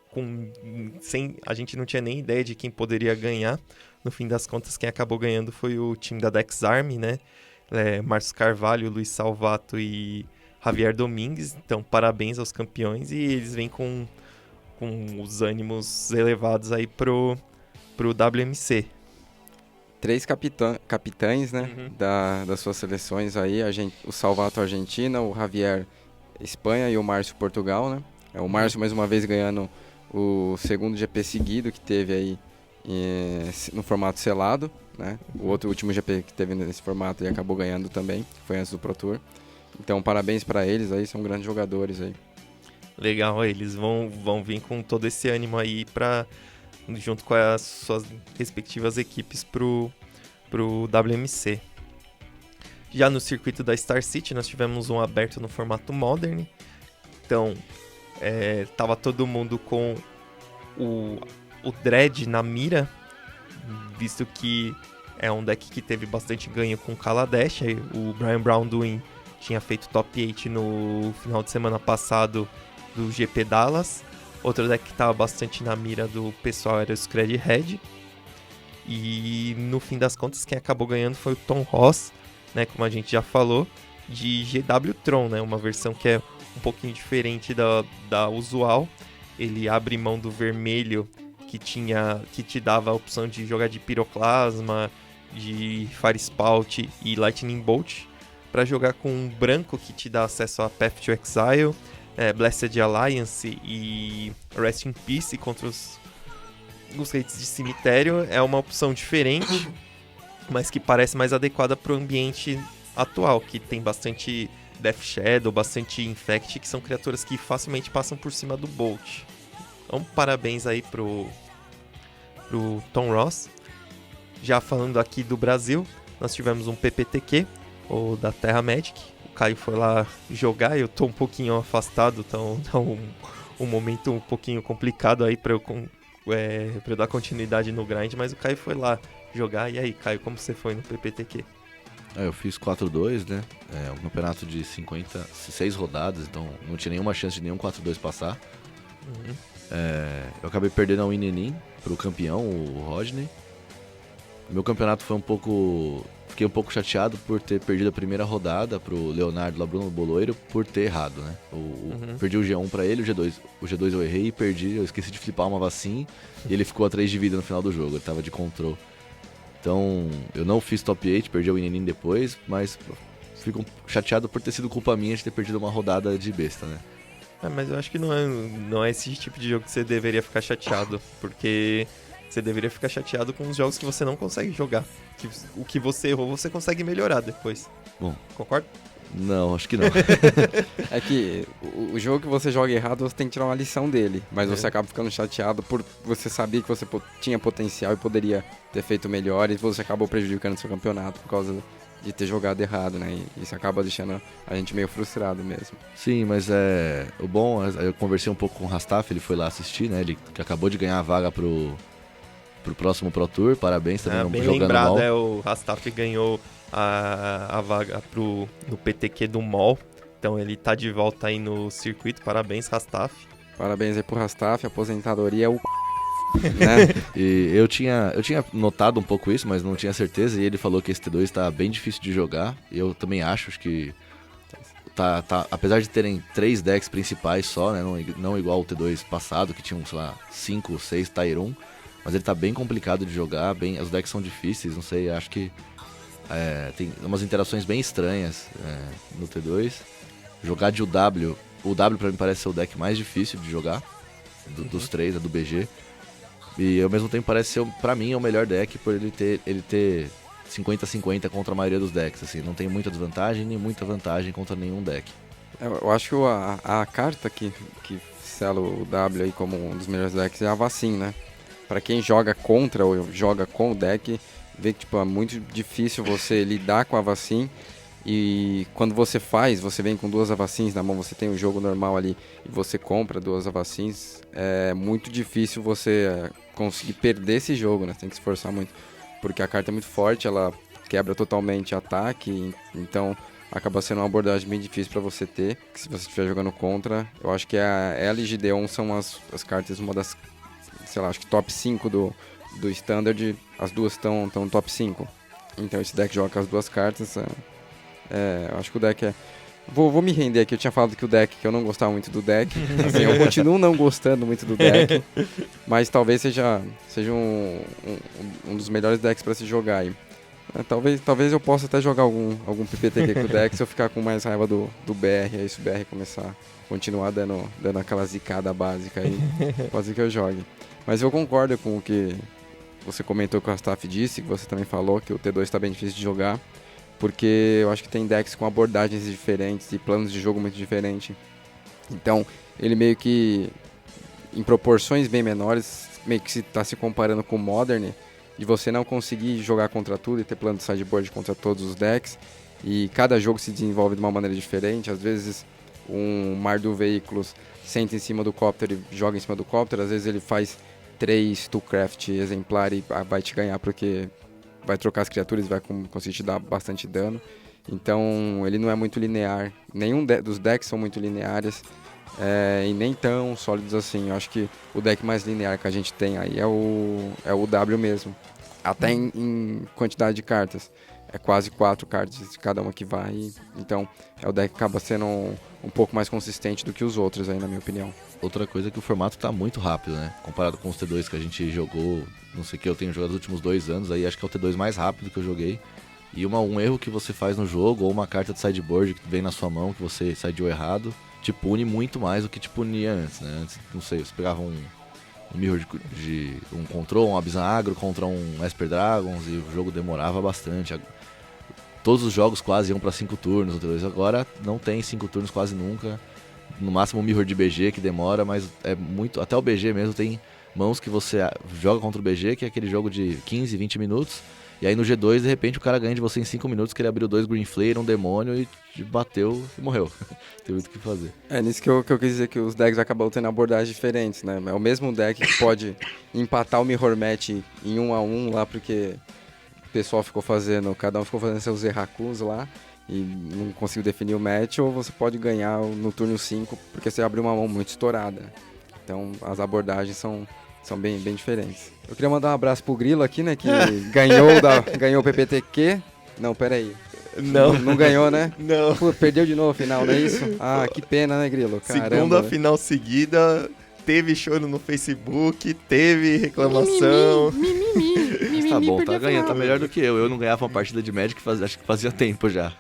a gente não tinha nem ideia de quem poderia ganhar. No fim das contas, quem acabou ganhando foi o time da Dex Army, né? Márcio Carvalho, Luiz Salvato e Javier Domingues. Então, parabéns aos campeões, e eles vêm com os ânimos elevados aí pro WMC. 3 capitães, né, das suas seleções aí, o Salvato Argentina, o Javier Espanha e o Márcio Portugal, né? O Márcio mais uma vez ganhando o segundo GP seguido que teve aí no formato selado, né? O último GP que teve nesse formato ele acabou ganhando também, foi antes do Pro Tour. Então, parabéns para eles aí, são grandes jogadores aí. Legal, eles vão vir com todo esse ânimo aí junto com as suas respectivas equipes pro WMC. Já no circuito da Star City, nós tivemos um aberto no formato Modern. Então, tava todo mundo com o Dread na mira, visto que é um deck que teve bastante ganho com Kaladesh. O Brian Browndoin tinha feito top 8 no final de semana passado do GP Dallas. Outro deck que estava bastante na mira do pessoal era o Scred Red. E no fim das contas, quem acabou ganhando foi o Tom Ross, né, como a gente já falou, de GW Tron, né, uma versão que é um pouquinho diferente da usual. Ele abre mão do vermelho que te dava a opção de jogar de Piroclasma, de Fire Spout e Lightning Bolt, para jogar com um branco que te dá acesso a Path to Exile, Blessed Alliance e Rest in Peace contra os rates de cemitério. É uma opção diferente, mas que parece mais adequada para o ambiente atual, que tem bastante Death Shadow, bastante Infect, que são criaturas que facilmente passam por cima do Bolt. Então, parabéns aí pro Tom Ross. Já falando aqui do Brasil, nós tivemos um PPTQ, ou da Terra Magic. O Caio foi lá jogar, eu tô um pouquinho afastado, então tá um momento um pouquinho complicado aí pra eu dar continuidade no grind, mas o Caio foi lá jogar. E aí, Caio, como você foi no PPTQ? Eu fiz 4-2, né? Um campeonato de 56 rodadas, então não tinha nenhuma chance de nenhum 4-2 passar. Eu acabei perdendo a Winenin pro campeão, o Rodney. Meu campeonato foi fiquei um pouco chateado por ter perdido a primeira rodada pro Leonardo Labruno Boloiro por ter errado, né? Perdi o G1 pra ele, o G2 eu errei e perdi, eu esqueci de flipar uma vacina e ele ficou a 3 de vida no final do jogo, ele tava de control. Então, eu não fiz top 8, perdi a Winenin depois, mas fico chateado por ter sido culpa minha de ter perdido uma rodada de besta, né? Mas eu acho que não é esse tipo de jogo que você deveria ficar chateado, porque você deveria ficar chateado com os jogos que você não consegue jogar. O que você errou, você consegue melhorar depois. Bom, concorda? Não, acho que não. É que o jogo que você joga errado, você tem que tirar uma lição dele. Mas você acaba ficando chateado por você saber que você tinha potencial e poderia ter feito melhor. E você acabou prejudicando seu campeonato por causa de ter jogado errado, né? E isso acaba deixando a gente meio frustrado mesmo. Sim, mas o bom, eu conversei um pouco com o Rastaf, ele foi lá assistir, né? Ele que acabou de ganhar a vaga pro próximo Pro Tour, parabéns também, bem jogando lembrado, mal. O Rastaf ganhou a vaga no PTQ do MOL, então ele tá de volta aí no circuito, parabéns, Rastaf. Parabéns aí pro Rastaf, a aposentadoria é o né? E eu tinha notado um pouco isso, mas não tinha certeza, e ele falou que esse T2 tá bem difícil de jogar, e eu também acho que tá, apesar de terem 3 decks principais só, né, não igual o T2 passado, que tinham, sei lá, 5 ou 6 Tier 1, mas ele tá bem complicado de jogar, os decks são difíceis, não sei, acho que tem umas interações bem estranhas no T2. Jogar de UW, o W pra mim parece ser o deck mais difícil de jogar, dos 3, do BG. E ao mesmo tempo parece ser, pra mim, o melhor deck por ele ter 50-50 contra a maioria dos decks, assim, não tem muita desvantagem nem muita vantagem contra nenhum deck. Eu acho que a carta que sela o W aí como um dos melhores decks é a Avacyn, né? Pra quem joga contra ou joga com o deck, vê que tipo, é muito difícil você lidar com a Avacyn. E quando você vem com 2 Avacyns na mão, você tem um jogo normal ali e você compra 2 Avacyns, é muito difícil você conseguir perder esse jogo, né? Você tem que se esforçar muito, porque a carta é muito forte, ela quebra totalmente ataque, então acaba sendo uma abordagem bem difícil para você ter. Se você estiver jogando contra, eu acho que a Ela e Gideon são as cartas, uma das, sei lá, acho que top 5 do Standard, as duas estão no top 5. Então esse deck joga com as 2 cartas. Eu acho que o deck é... Vou me render aqui, eu tinha falado que eu não gostava muito do deck. Assim, eu continuo não gostando muito do deck, mas talvez seja um dos melhores decks para se jogar aí. Talvez eu possa até jogar algum PPTQ com o deck se eu ficar com mais raiva do BR, aí se o BR continuar dando aquela zicada básica aí, pode ser que eu jogue. Mas eu concordo com o que você comentou, que o Rastaf disse, que você também falou, que o T2 está bem difícil de jogar, porque eu acho que tem decks com abordagens diferentes e planos de jogo muito diferentes. Então, ele meio que, em proporções bem menores, meio que está se comparando com o Modern, de você não conseguir jogar contra tudo e ter plano de sideboard contra todos os decks, e cada jogo se desenvolve de uma maneira diferente. Às vezes, um Mardu Veículos senta em cima do Copter e joga em cima do Copter, às vezes ele faz 3 Toolcraft exemplar e vai te ganhar porque vai trocar as criaturas e vai conseguir te dar bastante dano. Então ele não é muito linear, nenhum dos decks são muito lineares, e nem tão sólidos assim. Eu acho que o deck mais linear que a gente tem aí é o W mesmo, até em quantidade de cartas. É quase 4 cartas de cada uma que vai, então é o deck que acaba sendo um pouco mais consistente do que os outros aí, na minha opinião. Outra coisa é que o formato tá muito rápido, né? Comparado com os T2 que a gente jogou, não sei o que, eu tenho jogado nos últimos 2 anos, aí acho que é o T2 mais rápido que eu joguei. E um erro que você faz no jogo, ou uma carta de sideboard que vem na sua mão, que você sideou errado, te pune muito mais do que te punia antes, né? Antes, não sei, você pegava um mirror de um control, um Abyssan Agro contra um Esper Dragons e o jogo demorava bastante. Todos os jogos quase iam para 5 turnos no T2, agora não tem 5 turnos quase nunca. No máximo um mirror de BG que demora, mas é muito. Até o BG mesmo tem mãos que você joga contra o BG, que é aquele jogo de 15, 20 minutos. E aí no G2, de repente, o cara ganha de você em 5 minutos, que ele abriu 2 Green Flare, um demônio e te bateu e morreu. Tem muito o que fazer. É nisso que eu quis dizer, que os decks acabam tendo abordagens diferentes, né? É o mesmo deck que pode empatar o Mirror Match em 1 a 1 lá, porque o pessoal cada um ficou fazendo seus Errakus lá e não conseguiu definir o match, ou você pode ganhar no turno 5 porque você abriu uma mão muito estourada. Então as abordagens são bem diferentes. Eu queria mandar um abraço pro Grilo aqui, né, que ganhou o PPTQ. Não, peraí. Não ganhou, né? Não. Pô, perdeu de novo a final, não é isso? Ah, que pena, né, Grilo? Caramba, Segunda né? final seguida, teve choro no Facebook, teve reclamação. Mas tá bom, tá ganhando, tá melhor do que eu. Eu não ganhava uma partida de Magic, acho que fazia tempo já.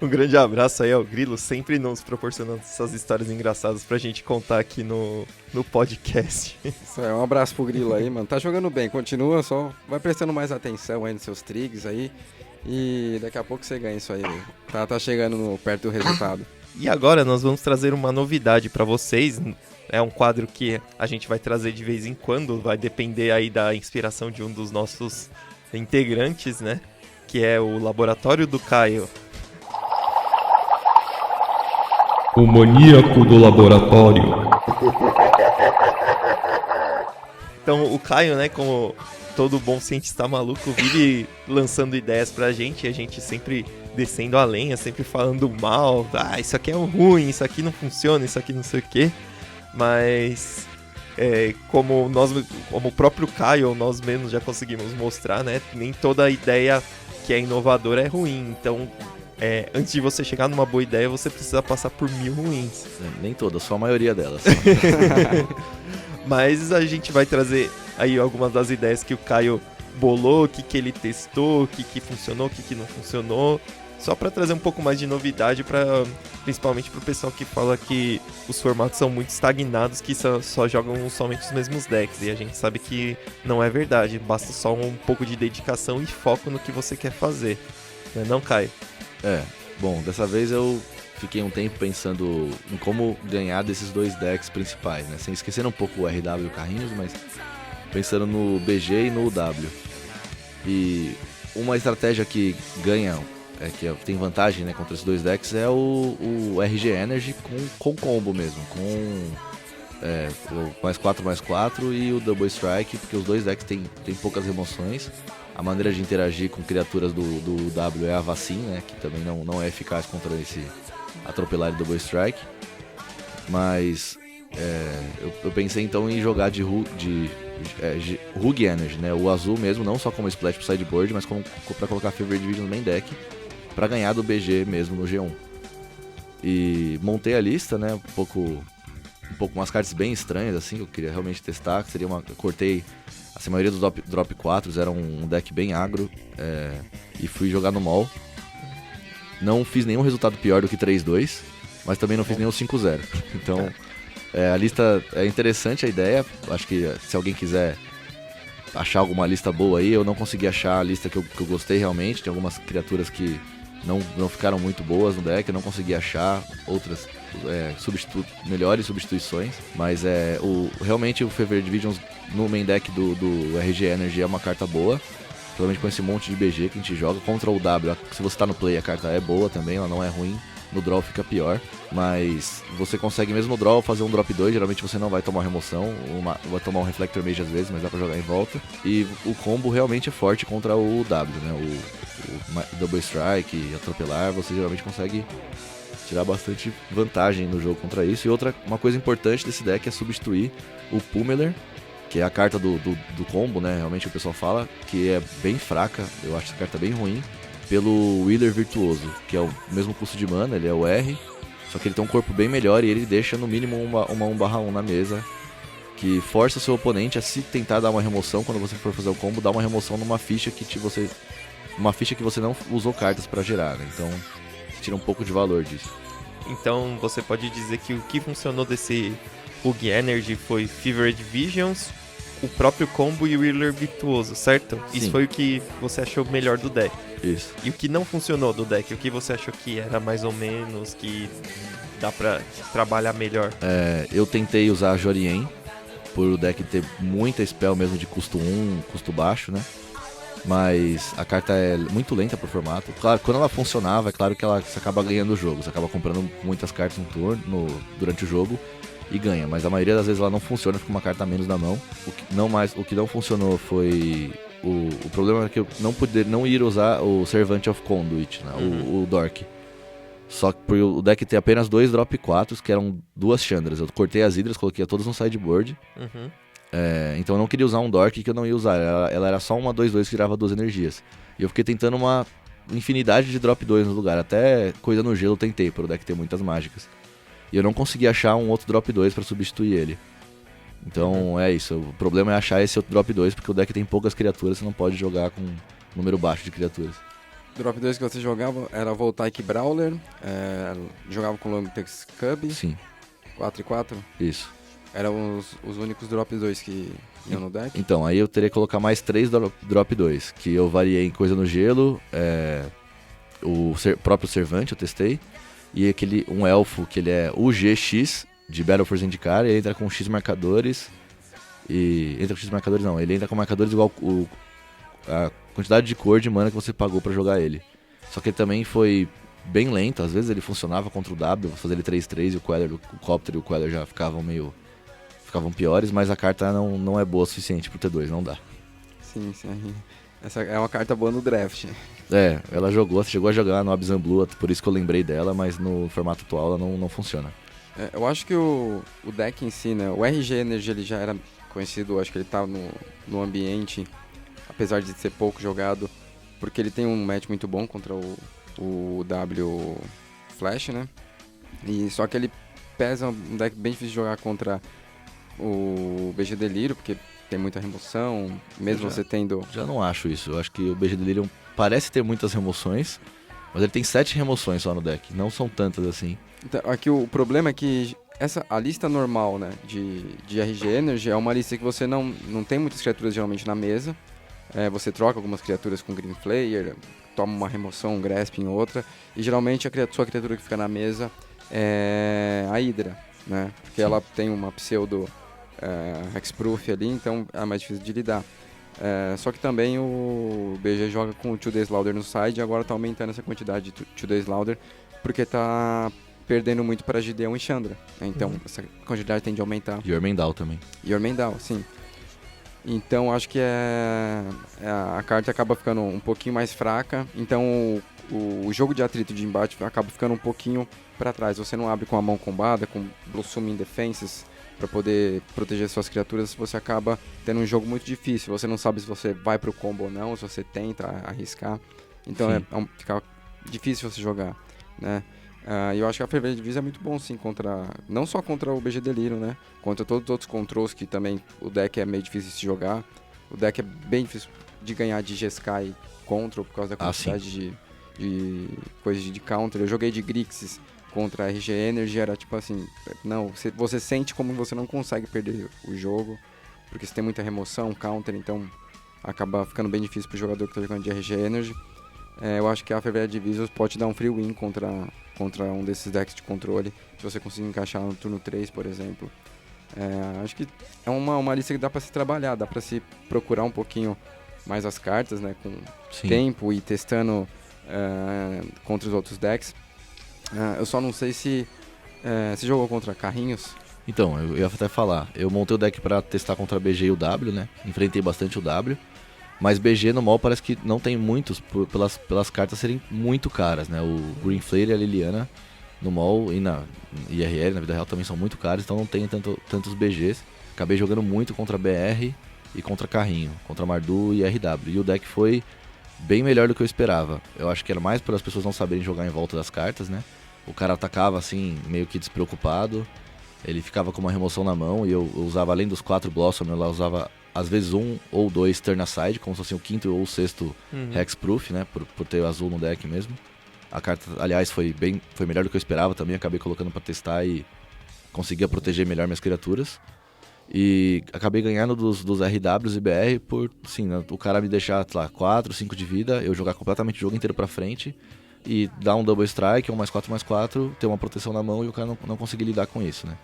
Um grande abraço aí ao Grilo, sempre nos proporcionando essas histórias engraçadas pra gente contar aqui no podcast. Isso é, um abraço pro Grilo aí, mano. Tá jogando bem, continua, só vai prestando mais atenção aí nos seus trigs aí. E daqui a pouco você ganha isso aí. Tá chegando perto do resultado. E agora nós vamos trazer uma novidade pra vocês. É um quadro que a gente vai trazer de vez em quando, vai depender aí da inspiração de um dos nossos integrantes, né? Que é o Laboratório do Caio. O maníaco do laboratório. Então o Caio, né, como todo bom cientista maluco, vive lançando ideias pra gente, e a gente sempre descendo a lenha, sempre falando mal. Ah, isso aqui é ruim, isso aqui não funciona, isso aqui não sei o quê. Mas como o próprio Caio, nós mesmos já conseguimos mostrar, né, nem toda ideia que é inovadora é ruim. Então, antes de você chegar numa boa ideia, você precisa passar por 1000 ruins. Nem todas, só a maioria delas. Mas a gente vai trazer aí algumas das ideias que o Caio bolou, o que ele testou, o que funcionou, o que não funcionou. Só para trazer um pouco mais de novidade, principalmente pro pessoal que fala que os formatos são muito estagnados, que só jogam somente os mesmos decks. E a gente sabe que não é verdade, basta só um pouco de dedicação e foco no que você quer fazer. Não, Caio? Bom, dessa vez eu fiquei um tempo pensando em como ganhar desses 2 decks principais, né? Sem esquecer um pouco o RW e o Carrinhos, mas pensando no BG e no W. E uma estratégia que ganha, que tem vantagem, né, contra esses 2 decks é o RG Energy com combo mesmo, com o +4/+4 e o Double Strike, porque os 2 decks têm poucas remoções. A maneira de interagir com criaturas do W é a Vacin, né, que também não é eficaz contra esse atropelar e Double Strike. Mas eu pensei então em jogar de Rogue Energy, né, o azul mesmo, não só como splash pro sideboard, mas pra colocar Favorite Division no main deck, pra ganhar do BG mesmo no G1. E montei a lista, né, um pouco umas cartas bem estranhas assim, que eu queria realmente testar, que seria eu cortei, assim, a maioria dos drop 4s era um deck bem agro, e fui jogar no mall. Não fiz nenhum resultado pior do que 3-2, mas também não fiz nenhum 5-0. Então, a lista é interessante, a ideia. Acho que se alguém quiser achar alguma lista boa aí, eu não consegui achar a lista que eu gostei realmente. Tem algumas criaturas que não ficaram muito boas no deck, eu não consegui achar outras melhores substituições. Mas realmente o Favorite Divisions no main deck do RG Energy é uma carta boa. Principalmente com esse monte de BG que a gente joga. Contra o W, se você tá no play, a carta é boa também, ela não é ruim. No draw fica pior, mas você consegue mesmo no draw fazer um drop 2, geralmente você não vai tomar remoção, vai tomar um Reflector Mage às vezes, mas dá pra jogar em volta. E o combo realmente é forte contra o W, né? O Double Strike, atropelar, você geralmente consegue tirar bastante vantagem no jogo contra isso. E uma coisa importante desse deck é substituir o Pummeler, que é a carta do combo, né? Realmente o pessoal fala que é bem fraca, eu acho essa carta bem ruim, pelo Wheeler Virtuoso, que é o mesmo custo de mana, ele é o R, só que ele tem um corpo bem melhor e ele deixa no mínimo uma 1/1 na mesa, que força o seu oponente a, se tentar dar uma remoção, quando você for fazer o combo, dar uma remoção numa ficha que você não usou cartas pra gerar, né? Então tira um pouco de valor disso. Então você pode dizer que o que funcionou desse Rogue Energy foi Favorite Visions, o próprio combo e o Wheeler Virtuoso, certo? Sim. Isso foi o que você achou melhor do deck. Isso. E o que não funcionou do deck? O que você achou que era mais ou menos, que dá pra trabalhar melhor? Eu tentei usar a Jorien, por o deck ter muita spell mesmo de custo 1, custo baixo, né? Mas a carta é muito lenta pro formato. Claro, quando ela funcionava, é claro que você acaba ganhando o jogo. Você acaba comprando muitas cartas no turno, durante o jogo, e ganha. Mas a maioria das vezes ela não funciona, fica uma carta a menos na mão. O que não funcionou foi... O problema é que eu não ir usar o Servant of Conduit, né? O Dork. Só que por o deck ter apenas 2 drop 4s, que eram 2 Chandras. Eu cortei as Hydras, coloquei todas no sideboard. Então eu não queria usar um Dork que eu não ia usar. Ela era só uma 2/2 que tirava 2 energias. E eu fiquei tentando uma infinidade de drop 2 no lugar. Até coisa no gelo eu tentei, para o deck ter muitas mágicas. E eu não consegui achar um outro drop 2 para substituir ele. Então é isso, o problema é achar esse outro drop 2, porque o deck tem poucas criaturas, você não pode jogar com um número baixo de criaturas. Drop 2 que você jogava era Voltaic Brawler, jogava com Lomtex Cub. Sim. 4/4. Isso. Eram os únicos drop 2 que iam no deck. Então, aí eu teria que colocar mais 3 drop 2, que eu variei em coisa no gelo, o próprio Servante eu testei, e um elfo que ele é UGX, de Battle for Zendikar, ele entra com X marcadores, ele entra com marcadores igual a quantidade de cor de mana que você pagou pra jogar ele. Só que ele também foi bem lento, às vezes ele funcionava contra o W, vou fazer ele 3/3 e o Copter e o Queller já ficavam piores, mas a carta não é boa o suficiente pro T2, não dá. Sim. Essa é uma carta boa no draft. Ela chegou a jogar no Abyssal Blue, por isso que eu lembrei dela, mas no formato atual ela não funciona. Eu acho que o deck em si, né, o RG Energy ele já era conhecido, acho que ele tá no ambiente, apesar de ser pouco jogado, porque ele tem um match muito bom contra o W Flash, né? E só que ele pesa um deck bem difícil de jogar contra o BG Delírio, porque tem muita remoção, mesmo você tendo... Já não acho isso, eu acho que o BG Delirium parece ter muitas remoções, Mas ele tem 7 remoções só no deck, não são tantas assim. Então, aqui o problema é que a lista normal, né, de RG Energy é uma lista que você não tem muitas criaturas geralmente na mesa. Você troca algumas criaturas com Green Flare, toma uma remoção, um Grasp em outra, e geralmente sua criatura que fica na mesa é a Hydra, né? Porque Sim. ela tem uma pseudo Hexproof ali, então é mais difícil de lidar. Só que também o BG joga com o 2D Slaughter no side e agora tá aumentando essa quantidade de 2D Slaughter porque tá perdendo muito para Gideon e Chandra, né? Então essa quantidade tende a aumentar. E Ormendal também. E Ormendal, sim. Então acho que a carta acaba ficando um pouquinho mais fraca, então o jogo de atrito de embate acaba ficando um pouquinho para trás. Você não abre com a mão combada, com Blossoming Defenses para poder proteger suas criaturas, você acaba tendo um jogo muito difícil. Você não sabe se você vai pro combo ou não, se você tenta arriscar. Então fica difícil você jogar, né? Eu acho que a Fervent Divisa é muito bom, sim, não só contra o BG Delirium, né? Contra todos os outros controls que também o deck é meio difícil de se jogar. O deck é bem difícil de ganhar de Jeskai contra por causa da quantidade de coisas de counter. Eu joguei de Grixis contra a RG Energy, era tipo assim, não, você sente como você não consegue perder o jogo, porque você tem muita remoção, counter, então acaba ficando bem difícil pro jogador que tá jogando de RG Energy. Eu acho que a Fervent Divisions pode dar um free win contra um desses decks de controle, se você conseguir encaixar no turno 3, por exemplo. Acho que é uma lista que dá para se trabalhar, dá para se procurar um pouquinho mais as cartas, né, com tempo e testando contra os outros decks. Eu só não sei se você jogou contra carrinhos. Então, eu ia até falar, eu montei o deck pra testar contra a BG e o W, né? Enfrentei bastante o W, mas BG no mall parece que não tem muitos pelas cartas serem muito caras, né? O Green Flare e a Liliana no mall e na IRL, na vida real, também são muito caros, então não tem tantos BGs. Acabei jogando muito contra BR e contra carrinho, contra Mardu e RW, e o deck foi bem melhor do que eu esperava. Eu acho que era mais para as pessoas não saberem jogar em volta das cartas, né? O cara atacava assim, meio que despreocupado. Ele ficava com uma remoção na mão e eu usava, além dos 4 Blossom, eu usava às vezes 1 ou 2 Turnaside, como se fosse o 5º ou o 6º Hexproof, né? Por ter o azul no deck mesmo. A carta, aliás, foi melhor do que eu esperava também. Acabei colocando para testar e conseguia proteger melhor minhas criaturas. E acabei ganhando dos RWs e BR por, sim, né, o cara me deixar, sei lá, 4, 5 de vida, eu jogar completamente o jogo inteiro pra frente e dar um Double Strike, um +4/+4, ter uma proteção na mão e o cara não conseguir lidar com isso, né?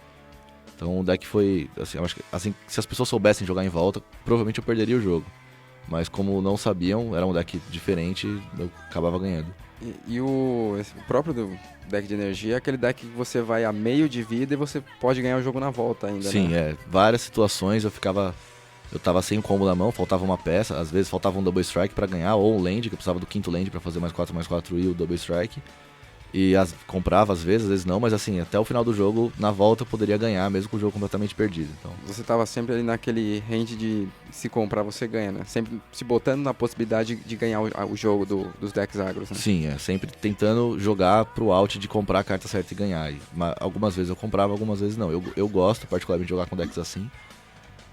Então o deck foi, assim, eu acho que assim, se as pessoas soubessem jogar em volta, provavelmente eu perderia o jogo. Mas como não sabiam, era um deck diferente, eu acabava ganhando. E o próprio deck de energia é aquele deck que você vai a meio de vida e você pode ganhar o jogo na volta ainda, Sim, né? várias situações eu tava sem o combo na mão, faltava uma peça, às vezes faltava um Double Strike pra ganhar, ou um land, que eu precisava do 5º land pra fazer +4/+4 e o Double Strike. E comprava às vezes não, mas assim, até o final do jogo, na volta eu poderia ganhar, mesmo com o jogo completamente perdido. Então, Você tava sempre ali naquele range de se comprar, você ganha, né? Sempre se botando na possibilidade de ganhar o jogo dos decks agros, né? sim, sempre tentando jogar pro out de comprar a carta certa e ganhar. Algumas vezes eu comprava, algumas vezes não. Eu gosto particularmente de jogar com decks assim.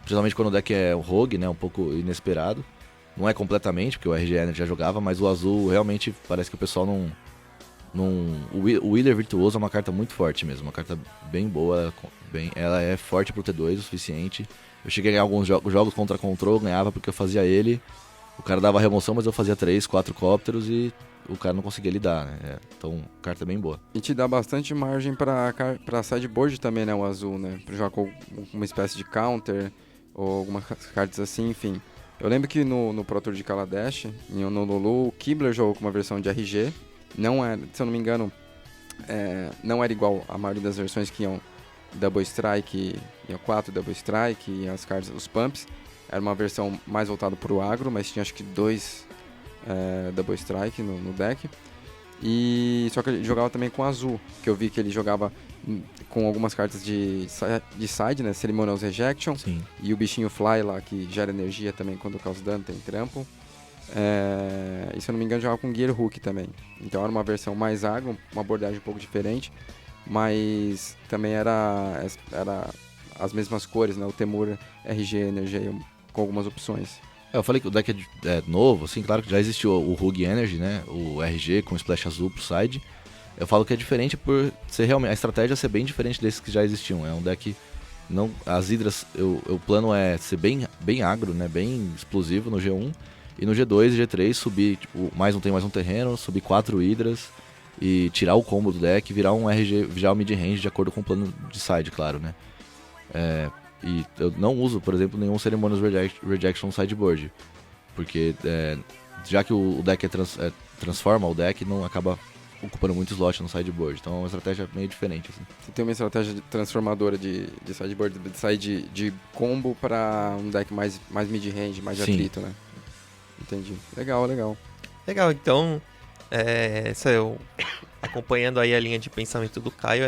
Principalmente quando o deck é o rogue, né? Um pouco inesperado. Não é completamente, porque o RG Energy já jogava, mas o azul realmente parece que o pessoal não... O Wheeler Virtuoso é uma carta muito forte mesmo, uma carta bem boa, ela é forte pro T2 o suficiente. Eu cheguei a ganhar alguns jogos contra control, ganhava porque eu fazia ele, o cara dava remoção, mas eu fazia 3, 4 cópteros e o cara não conseguia lidar, né? Então, carta bem boa. E te dá bastante margem pra sideboard também, né? O azul, né? Pra jogar com uma espécie de counter ou algumas cartas assim, enfim. Eu lembro que no Pro Tour de Kaladesh, no Lulu, o Kibler jogou com uma versão de RG. Não era, se eu não me engano, não era igual a maioria das versões que iam Double Strike, iam 4 Double Strike e as cartas, os Pumps. Era uma versão mais voltada pro agro, mas tinha acho que 2 Double Strike no deck. E só que ele jogava também com azul, que eu vi que ele jogava com algumas cartas de side, né? Ceremonial Rejection. Sim. E o bichinho Fly lá, que gera energia também quando causa dano, tem trampo. E se eu não me engano jogava com Gear Hook também. Então era uma versão mais agro, uma abordagem um pouco diferente, mas também era as mesmas cores, né? O Temur, RG, Energia com algumas opções. Eu falei que o deck é novo, assim, claro que já existiu o Rogue Energy, né? O RG com splash azul pro side. Eu falo que é diferente por ser realmente... A estratégia ser bem diferente desses que já existiam. É um deck... Não, as Hydras, o plano é ser bem agro, né? Bem explosivo no G1. E no G2 e G3 subir, tipo, mais um terreno, subir 4 Hydras e tirar o combo do deck, virar um RG, virar um mid-range de acordo com o plano de side, claro, né? E eu não uso, por exemplo, nenhum Ceremonious Rejection sideboard. Porque já que o deck transforma o deck, não acaba ocupando muito slot no sideboard. Então é uma estratégia meio diferente. Assim. Você tem uma estratégia transformadora de sideboard, de sair de combo para um deck mais mid-range, mais de atrito, né? Entendi. Legal. Legal, então, acompanhando aí a linha de pensamento do Caio,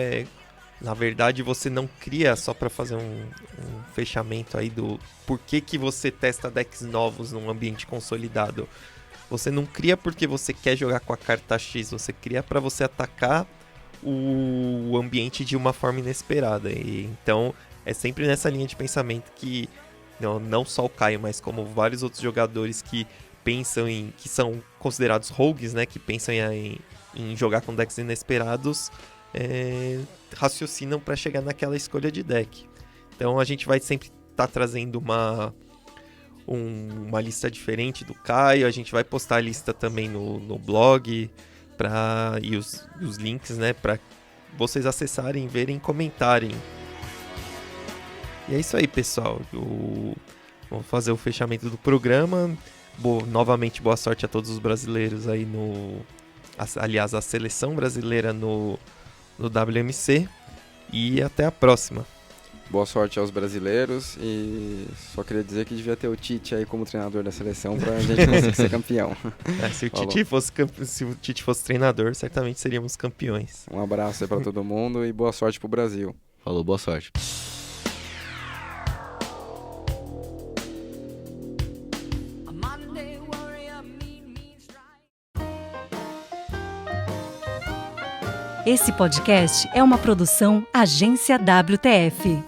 na verdade você não cria só para fazer um fechamento aí do porquê que você testa decks novos num ambiente consolidado. Você não cria porque você quer jogar com a carta X, você cria para você atacar o ambiente de uma forma inesperada. E, então é sempre nessa linha de pensamento que não só o Caio, mas como vários outros jogadores que pensam que são considerados rogues, né, que pensam em jogar com decks inesperados, raciocinam para chegar naquela escolha de deck. Então a gente vai sempre estar trazendo uma lista diferente do Caio, a gente vai postar a lista também no blog e os links, né, para vocês acessarem, verem e comentarem. E é isso aí, pessoal. Vamos fazer o fechamento do programa. Novamente, boa sorte a todos os brasileiros aí aliás, a seleção brasileira no WMC. E até a próxima. Boa sorte aos brasileiros e só queria dizer que devia ter o Tite aí como treinador da seleção pra gente conseguir ser campeão. Se o Tite fosse treinador, certamente seríamos campeões. Um abraço aí pra todo mundo e boa sorte pro Brasil. Falou, boa sorte. Esse podcast é uma produção Agência WTF.